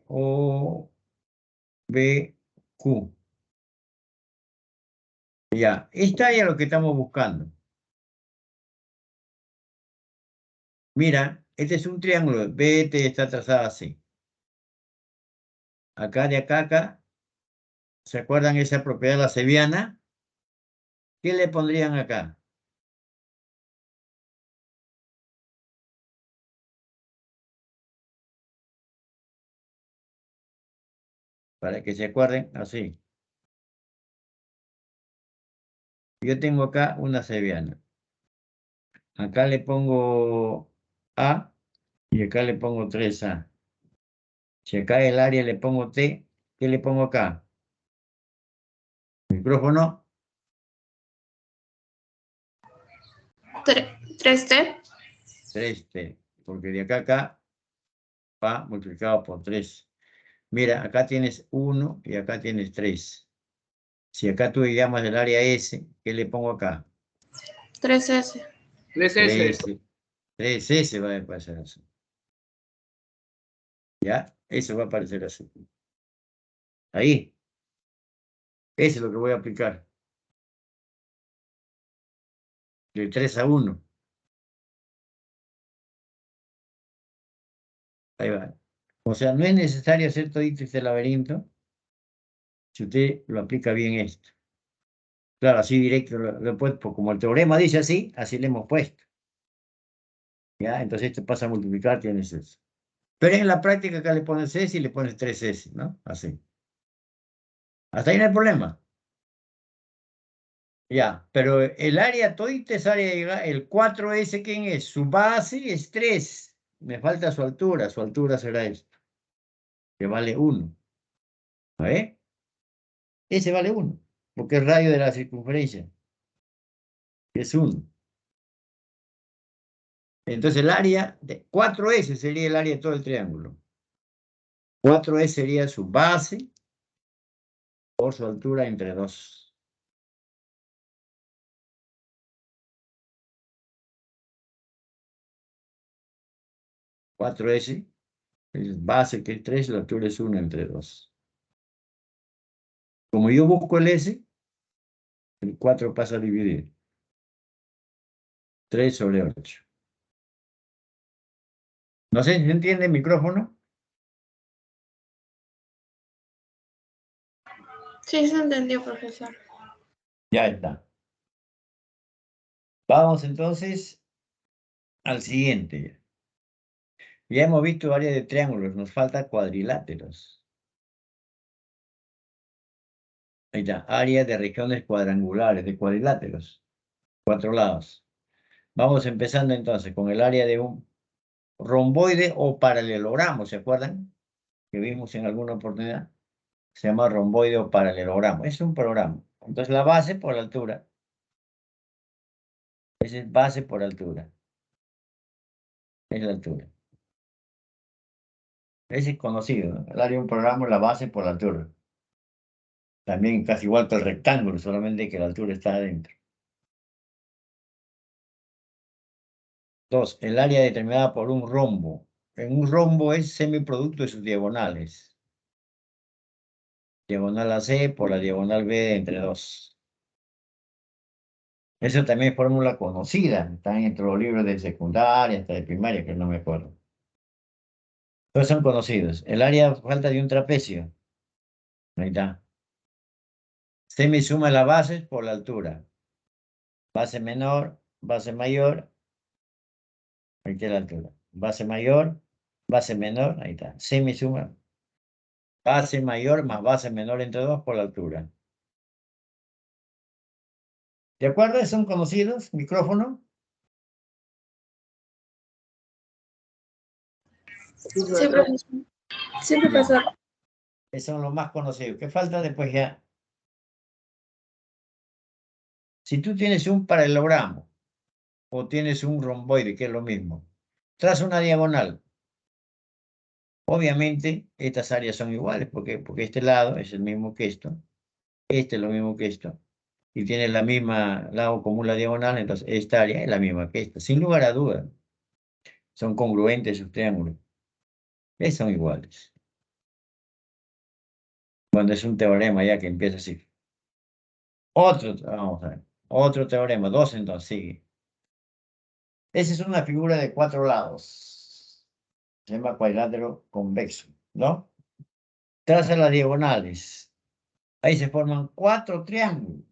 OBQ. Ya, esta es lo que estamos buscando. Mira, este es un triángulo, BT está trazado así. Acá de acá a acá, ¿se acuerdan esa propiedad de la Seviana? ¿Qué le pondrían acá? Para que se acuerden, así. Yo tengo acá una Seviana. Acá le pongo A y acá le pongo 3A. Si acá el área le pongo T, ¿qué le pongo acá? Micrófono, 3T. 3T, porque de acá a acá va multiplicado por 3. Mira, acá tienes 1 y acá tienes 3. Si acá tú llamas el área S, ¿qué le pongo acá? 3S. 3S. 3S va a aparecer así. ¿Ya? Eso va a aparecer así. Ahí. Eso es lo que voy a aplicar. De 3 a 1. Ahí va. O sea, no es necesario hacer todo este laberinto si usted lo aplica bien esto. Claro, así directo lo he puesto, como el teorema dice así le hemos puesto. ¿Ya? Entonces esto pasa a multiplicar, tienes eso. Pero en la práctica acá le pones S y le pones 3S, ¿no? Así. Hasta ahí no hay problema. Ya, pero el área todita es área, el 4S, ¿quién es? Su base es 3. Me falta su altura será esto, que vale 1. ¿Ve? Ese vale 1, porque es radio de la circunferencia, es 1. Entonces el área de 4S sería el área de todo el triángulo. 4S sería su base por su altura entre 2. Cuatro S, es base que es 3, la altura es 1 entre 2. Como yo busco el S, el 4 pasa a dividir. 3 sobre 8. No sé si se entiende el micrófono. Sí, se entendió, profesor. Ya está. Vamos entonces al siguiente. Ya hemos visto área de triángulos, nos falta cuadriláteros. Ahí está, área de regiones cuadrangulares, de cuadriláteros. 4 lados. Vamos empezando entonces con el área de un romboide o paralelogramo, ¿se acuerdan? Que vimos en alguna oportunidad. Se llama romboide o paralelogramo. Es un programa. Entonces la base por altura. Esa es base por altura. Es la altura. Ese es conocido, ¿no? El área de un programa, la base por la altura. También casi igual que el rectángulo, solamente que la altura está adentro. 2. El área determinada por un rombo. En un rombo es semiproducto de sus diagonales. Diagonal AC por la diagonal B de entre 2. Eso también es fórmula conocida. Están entre los libros de secundaria, hasta de primaria, que no me acuerdo. Todos son conocidos. El área falta de un trapecio. Ahí está. Semi suma las bases por la altura. Base menor, base mayor. Ahí está la altura. Base mayor Base menor, ahí está. Semisuma. Base mayor más base menor entre 2 por la altura. ¿De acuerdo? ¿Son conocidos? ¿Micrófono? Sí, profesor. Sí, profesor. Esos son los más conocidos. ¿Qué falta después ya? Si tú tienes un paralelogramo o tienes un romboide, que es lo mismo, traza una diagonal. Obviamente, estas áreas son iguales, porque este lado es el mismo que esto, este es lo mismo que esto, y tiene la misma lado común la diagonal, entonces esta área es la misma que esta, sin lugar a dudas. Son congruentes sus triángulos. Son iguales. Cuando es un teorema ya que empieza así. Vamos a ver, otro teorema, 2 entonces, sigue. Esa es una figura de 4 lados. Se llama cuadrilátero convexo, ¿no? Traza las diagonales. Ahí se forman 4 triángulos.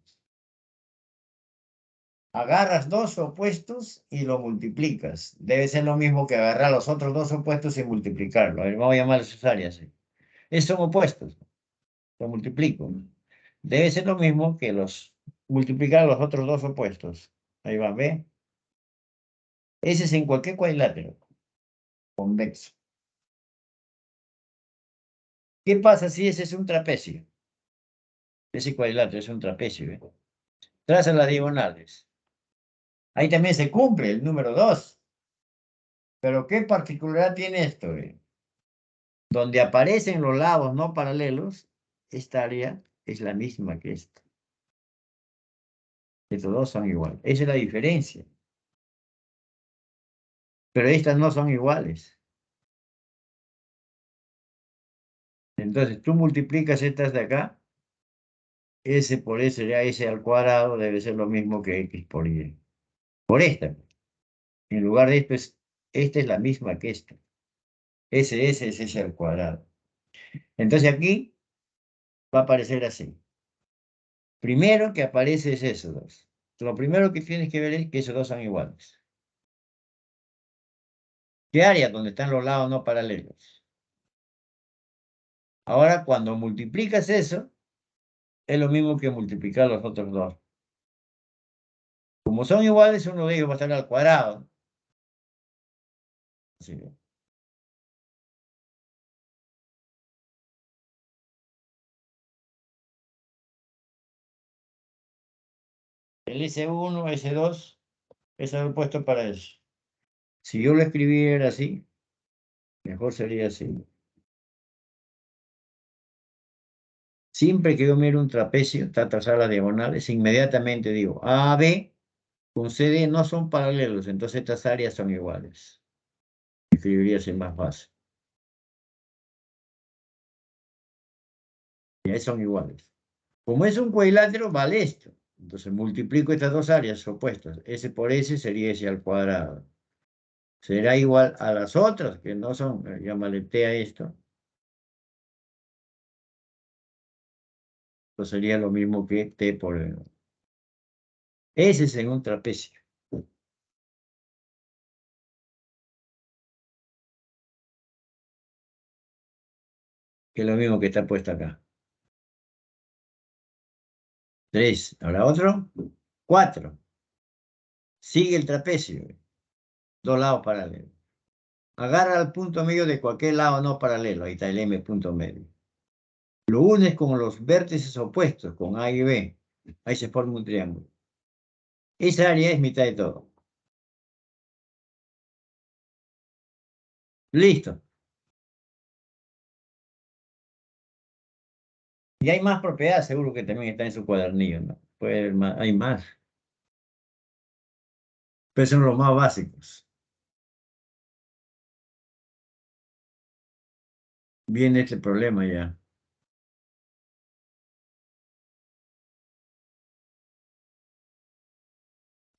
Agarras 2 opuestos y lo multiplicas. Debe ser lo mismo que agarrar los otros 2 opuestos y multiplicarlo. A ver, vamos a llamar sus áreas. Esos son opuestos. Lo multiplico. Debe ser lo mismo que multiplicar los otros 2 opuestos. Ahí va, ¿ve? Ese es en cualquier cuadrilátero convexo. ¿Qué pasa si ese es un trapecio? Ese cuadrilátero es un trapecio, ¿ve? Traza las diagonales. Ahí también se cumple el número 2. Pero ¿qué particularidad tiene esto? Donde aparecen los lados no paralelos, esta área es la misma que esta. Estos dos son iguales. Esa es la diferencia. Pero estas no son iguales. Entonces tú multiplicas estas de acá. S por S, ya S al cuadrado debe ser lo mismo que X por Y. Por esta. En lugar de esto, esta es la misma que esta. S es S al cuadrado. Entonces aquí va a aparecer así. Primero que aparece es esos dos. Lo primero que tienes que ver es que esos dos son iguales. ¿Qué área? Donde están los lados no paralelos. Ahora, cuando multiplicas eso, es lo mismo que multiplicar los otros dos. Como son iguales, uno de ellos va a estar al cuadrado. Así que, el S1, S2, eso lo he puesto para eso. Si yo lo escribiera así, mejor sería así. Siempre que yo miro un trapecio, está trazada las diagonales, inmediatamente digo, A, B con CD no son paralelos, entonces estas áreas son iguales. Escribiría así más fácil. Y ahí son iguales. Como es un cuadrilátero, vale esto. Entonces multiplico estas dos áreas opuestas. S por S sería S al cuadrado. Será igual a las otras, que no son, ya maletea esto. Pues sería lo mismo que T por el... Ese es en un trapecio. Que es lo mismo que está puesto acá. 3. Ahora otro. 4. Sigue el trapecio. Dos lados paralelos. Agarra el punto medio de cualquier lado no paralelo. Ahí está el M punto medio. Lo unes con los vértices opuestos, con A y B. Ahí se forma un triángulo. Esa área es mitad de todo. Listo. Y hay más propiedades, seguro que también está en su cuadernillo, ¿no? Puede haber más, hay más. Pero son los más básicos. Viene este problema ya.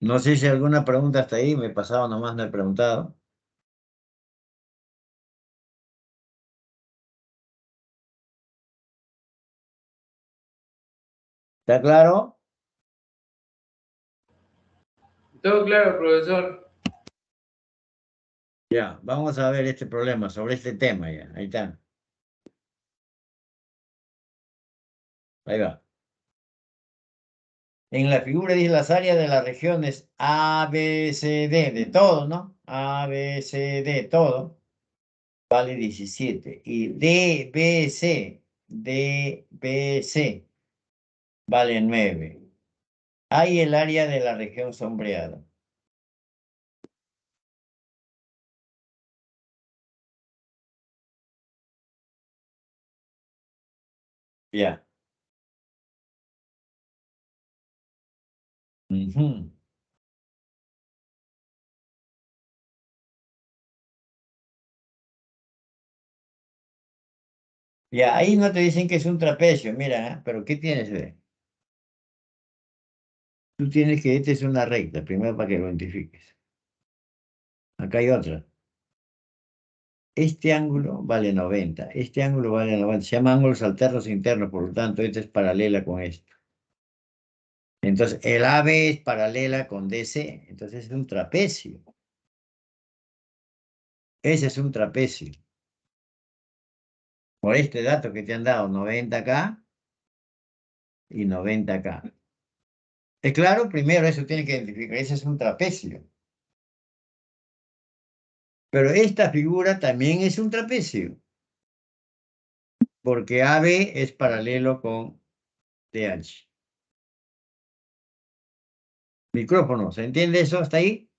No sé si alguna pregunta hasta ahí, me he pasado nomás, no he preguntado. ¿Está claro? Todo claro, profesor. Ya, vamos a ver este problema sobre este tema ya. Ahí está. Ahí va. En la figura dice las áreas de las regiones A, B, C, D, de todo, ¿no? A, B, C, D, todo. Vale 17. Y D, B, C, D, B, C, vale 9. Hay el área de la región sombreada. Ya. Ujú. Ya, ahí no te dicen que es un trapecio, mira, ¿eh? Pero ¿qué tienes, ve? Tú tienes que, esta es una recta, primero para que lo identifiques. Acá hay otra. Este ángulo vale 90, este ángulo vale 90. Se llaman ángulos alternos internos, por lo tanto, esta es paralela con esto. Entonces, el AB es paralela con DC, entonces es un trapecio. Ese es un trapecio. Por este dato que te han dado, 90 acá y 90 acá. Es claro, primero eso tiene que identificar, ese es un trapecio. Pero esta figura también es un trapecio, porque AB es paralelo con DH. Micrófono, ¿se entiende eso hasta ahí?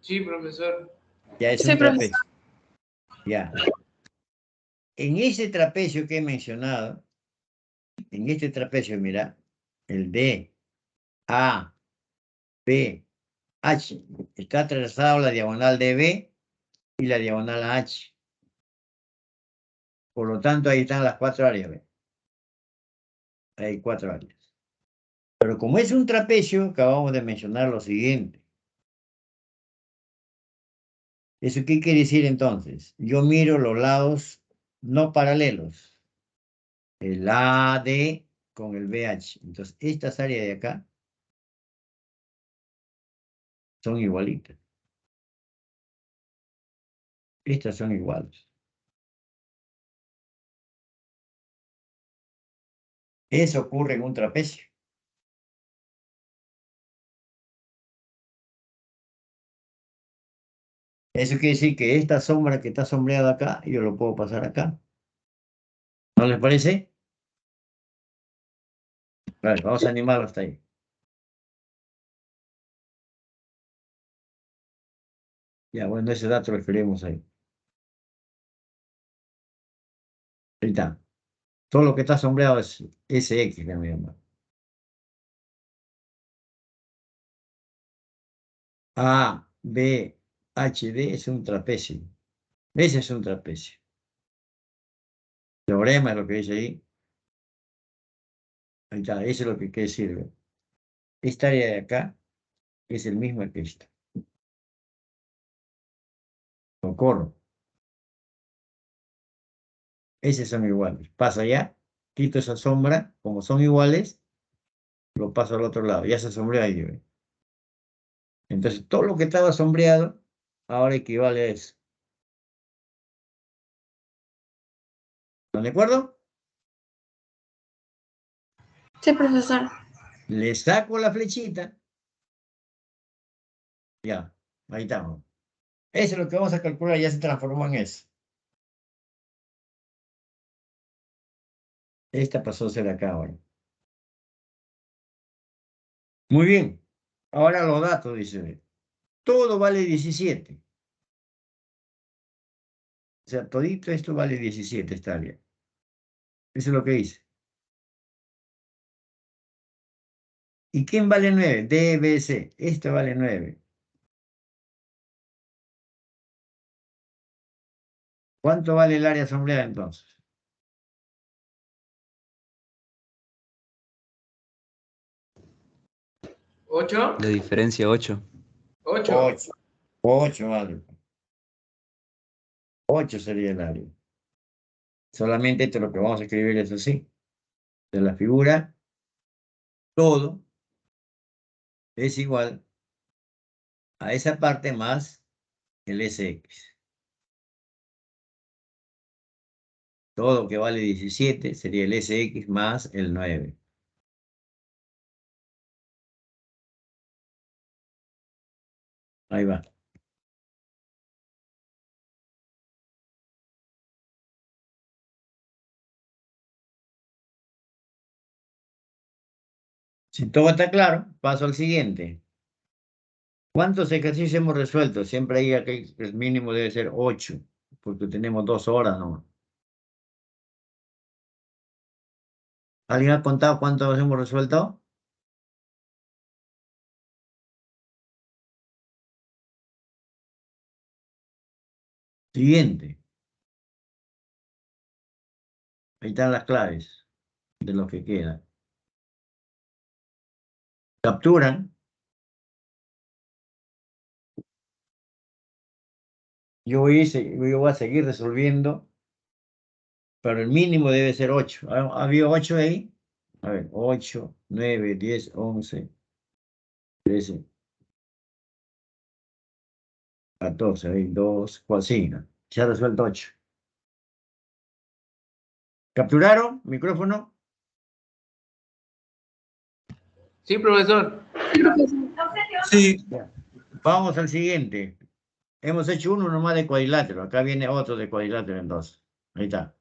Sí, profesor. Ya es Sí, un profesor. trapecio. Ya. En ese trapecio que he mencionado, en este trapecio, mira, el D, A, B, H, está trazado la diagonal DB y la diagonal H. Por lo tanto, ahí están las 4 áreas. ¿Ve? Hay 4 áreas. Pero como es un trapecio, acabamos de mencionar lo siguiente. ¿Eso qué quiere decir entonces? Yo miro los lados no paralelos. El AD con el BH. Entonces, estas áreas de acá son igualitas. Estas son iguales. Eso ocurre en un trapecio. Eso quiere decir que esta sombra que está sombreada acá, yo lo puedo pasar acá. ¿No les parece? Vale, vamos a animarlo hasta ahí. Ya, bueno, ese dato lo escribimos ahí. Ahí está. Todo lo que está sombreado es SX, que me llama. A, B, H, D es un trapecio. Ese es un trapecio. Teorema es lo que dice ahí. Ahí está, eso es lo que quiere decir. Esta área de acá es el mismo que esta. Socorro. Esos son iguales. Paso allá, quito esa sombra, como son iguales, lo paso al otro lado. Ya se sombreó ahí. ¿Ve? Entonces, todo lo que estaba sombreado, ahora equivale a eso. ¿Están de acuerdo? Sí, profesor. Le saco la flechita. Ya, ahí estamos. Eso es lo que vamos a calcular, ya se transformó en eso. Esta pasó a ser acá ahora. Muy bien. Ahora los datos, dice. Todo vale 17. O sea, todito esto vale 17, esta área. Eso es lo que dice. ¿Y quién vale 9? DBC. Esto vale 9. ¿Cuánto vale el área sombreada entonces? 8. La diferencia 8. 8. 8. 8 vale. 8 sería el área. Solamente esto es lo que vamos a escribir es así. De la figura, todo es igual a esa parte más el SX. Todo que vale 17 sería el SX más el 9. Ahí va. Si todo está claro, paso al siguiente. ¿Cuántos ejercicios hemos resuelto? Siempre hay que el mínimo debe ser 8, porque tenemos 2 horas, ¿no? ¿Alguien ha contado cuántos hemos resuelto? Siguiente. Ahí están las claves de lo que queda. Capturan. Yo voy a seguir resolviendo, pero el mínimo debe ser 8. ¿Ha habido 8 ahí? A ver, 8, 9, 10, 11, 13, 14, 22, 4, 5. Se ha resuelto 8. ¿Capturaron? ¿Micrófono? Sí, profesor. Sí, Ya. Vamos al siguiente. Hemos hecho uno nomás de cuadrilátero. Acá viene otro de cuadrilátero entonces. Ahí está.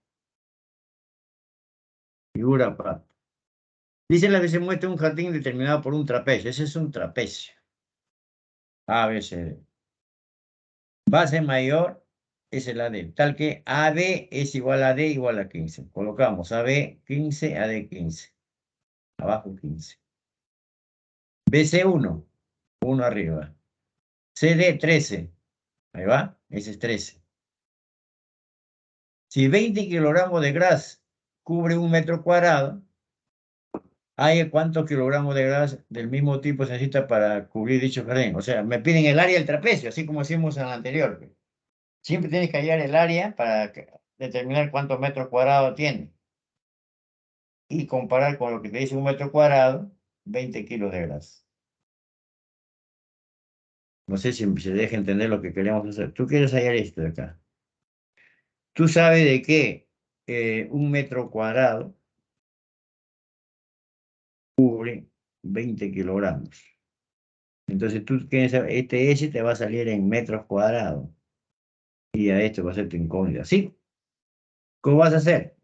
Figura para. Dice la que se muestra un jardín determinado por un trapecio. Ese es un trapecio. A, B, C, D. Base mayor es el AD. Tal que AB es igual a D igual a 15. Colocamos AB 15, AD 15. Abajo 15. BC1, 1 arriba. CD 13. Ahí va. Ese es 13. Si 20 kilogramos de grasa cubre 1 metro cuadrado, ¿hay cuántos kilogramos de grasa del mismo tipo se necesita para cubrir dicho jardín? O sea, me piden el área del trapecio, así como hicimos en la anterior. Siempre tienes que hallar el área para determinar cuántos metros cuadrados tiene. Y comparar con lo que te dice 1 metro cuadrado, 20 kilos de grasa. No sé si se deja entender lo que queremos hacer. Tú quieres hallar esto de acá. Tú sabes de que 1 metro cuadrado cubre 20 kilogramos. Entonces tú quieres saber, este S te va a salir en metros cuadrados. Y a esto va a ser tu incógnita. ¿Sí? ¿Cómo vas a hacer?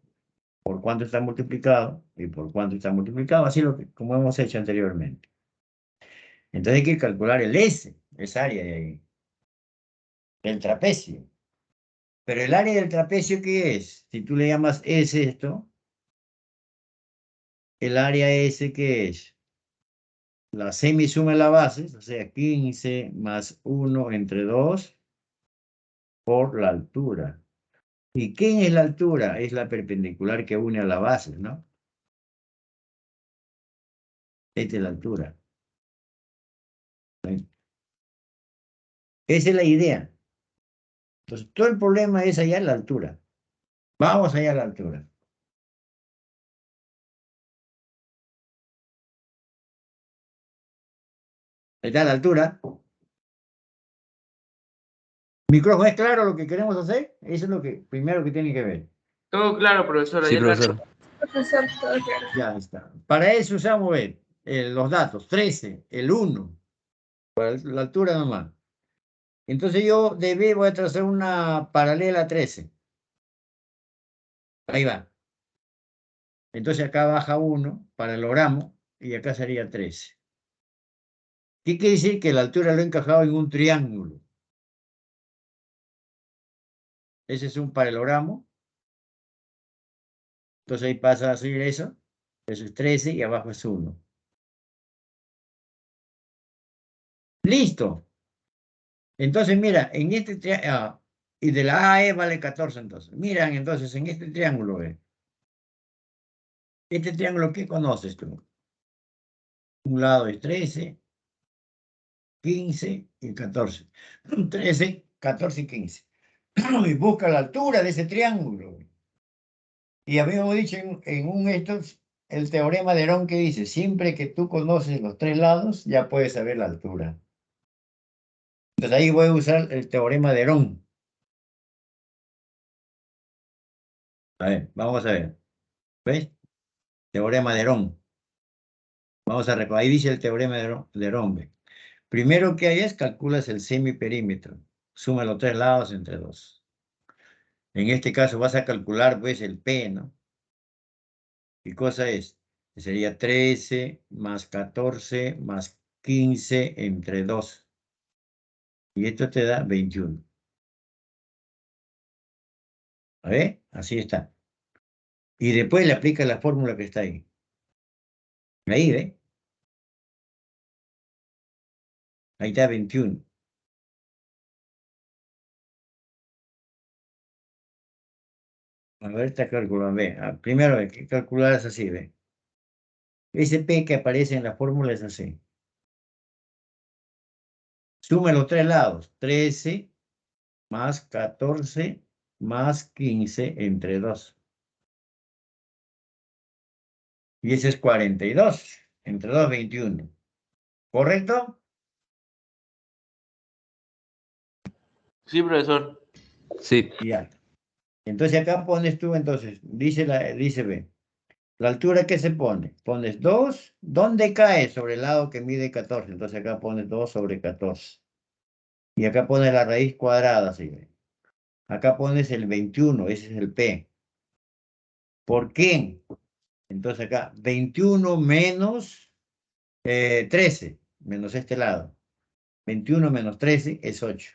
Por cuánto está multiplicado y por cuánto está multiplicado, así como hemos hecho anteriormente. Entonces hay que calcular el S, esa área de ahí, el trapecio. Pero el área del trapecio, ¿qué es? Si tú le llamas S esto, el área S, ¿qué es? La semisuma de la base, o sea, 15 más 1 entre 2 por la altura. ¿Y qué es la altura? Es la perpendicular que une a la base, ¿no? Esta es la altura. Esa es la idea. Entonces, todo el problema es allá en la altura. Vamos allá a la altura. Ahí está la altura. ¿Micrófono es claro lo que queremos hacer? Eso es lo que primero que tiene que ver. Todo claro, profesor. Sí, Ayer la- profesor. Profesor, todo claro. Ya está. Para eso usamos ver, los datos. 13, el 1. Para la altura nomás. Entonces yo de B voy a trazar una paralela a 13. Ahí va. Entonces acá baja 1, paralelogramo, y acá sería 13. ¿Qué quiere decir? Que la altura lo he encajado en un triángulo. Ese es un paralelogramo. Entonces ahí pasa a subir eso. Eso es 13 y abajo es 1. ¡Listo! Entonces, mira, en este triángulo, y de la AE vale 14 entonces. Miran entonces en este triángulo, este triángulo, ¿qué conoces tú? Un lado es 13, 15 y 14. 13, 14 y 15. Y busca la altura de ese triángulo. Y habíamos dicho el teorema de Herón que dice, siempre que tú conoces los 3 lados, ya puedes saber la altura. Entonces ahí voy a usar el teorema de Herón. A ver, vamos a ver. ¿Ves? Teorema de Herón. Vamos a recordar. Ahí dice el teorema de Herón. ¿Ve? Primero que hay calculas el semiperímetro. Suma los tres lados entre 2. En este caso vas a calcular pues el P, ¿no? ¿Qué cosa es? Sería 13 más 14 más 15 entre 2. Y esto te da 21. A ver, así está. Y después le aplica la fórmula que está ahí. Ahí, ¿ve? Ahí está 21. A ver, está calculando. Ve, primero hay que calcular es así, ¿ve? Ese P que aparece en la fórmula es así. Suma los tres lados. 13 más 14 más 15 entre 2. Y ese es 42. Entre 2, 21. ¿Correcto? Sí, profesor. Sí. Ya. Entonces acá pones tú, entonces, dice B. La altura que se pone. Pones 2. ¿Dónde cae? Sobre el lado que mide 14. Entonces acá pones 2 sobre 14. Y acá pones la raíz cuadrada, ¿sí? Acá pones el 21. Ese es el P. ¿Por qué? Entonces acá, 21 menos 13, menos este lado. 21 menos 13 es 8.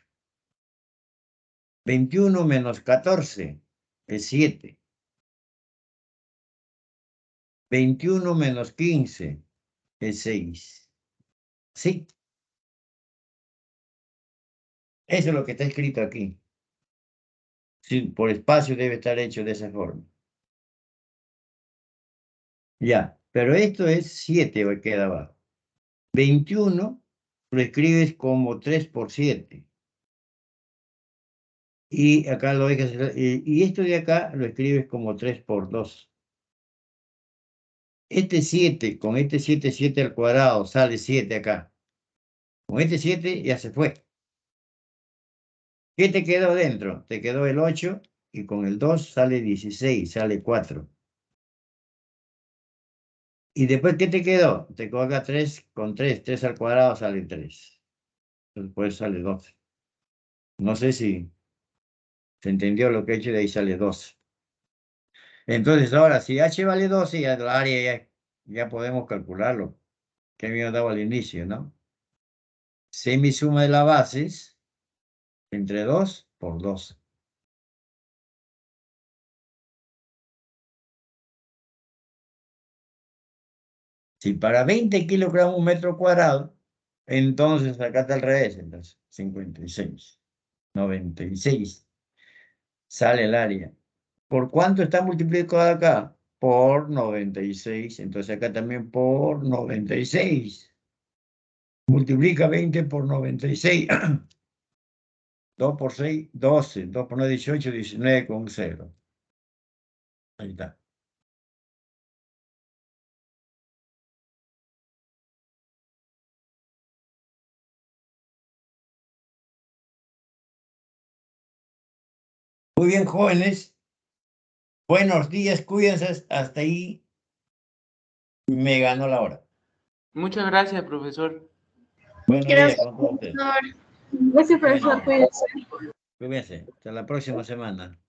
21 menos 14 es 7. 21 menos 15 es 6. ¿Sí? Eso es lo que está escrito aquí. Sí, por espacio debe estar hecho de esa forma. Ya, pero esto es 7, queda abajo. 21 lo escribes como 3 por 7. Y acá lo dejas, y esto de acá lo escribes como 3 por 2. Este 7, con este 7, 7 al cuadrado, sale 7 acá. Con este 7 ya se fue. ¿Qué te quedó dentro? Te quedó el 8 y con el 2 sale 16, sale 4. ¿Y después qué te quedó? Te quedó acá 3 con 3, 3 al cuadrado sale 3. Después sale 12. No sé si se entendió lo que he hecho, de ahí sale 12. Entonces ahora, si h vale 12, ya el área ya podemos calcularlo, que me había dado al inicio, ¿no? Semisuma de las bases entre 2 por 12. Si para 20 kilogramos un metro cuadrado, entonces acá está al revés, entonces 56, 96. Sale el área. ¿Por cuánto está multiplicado acá? Por 96. Entonces acá también por 96. Multiplica 20 por 96. 2 por 6, 12. 2 por 9, 18, 19 con 0. Ahí está. Muy bien, jóvenes. Buenos días, cuídense. Hasta ahí me ganó la hora. Muchas gracias, profesor. Buenos días Gracias, con todos ustedes. profesor. Gracias, profesor. Cuídense. Cuídense. Hasta la próxima semana.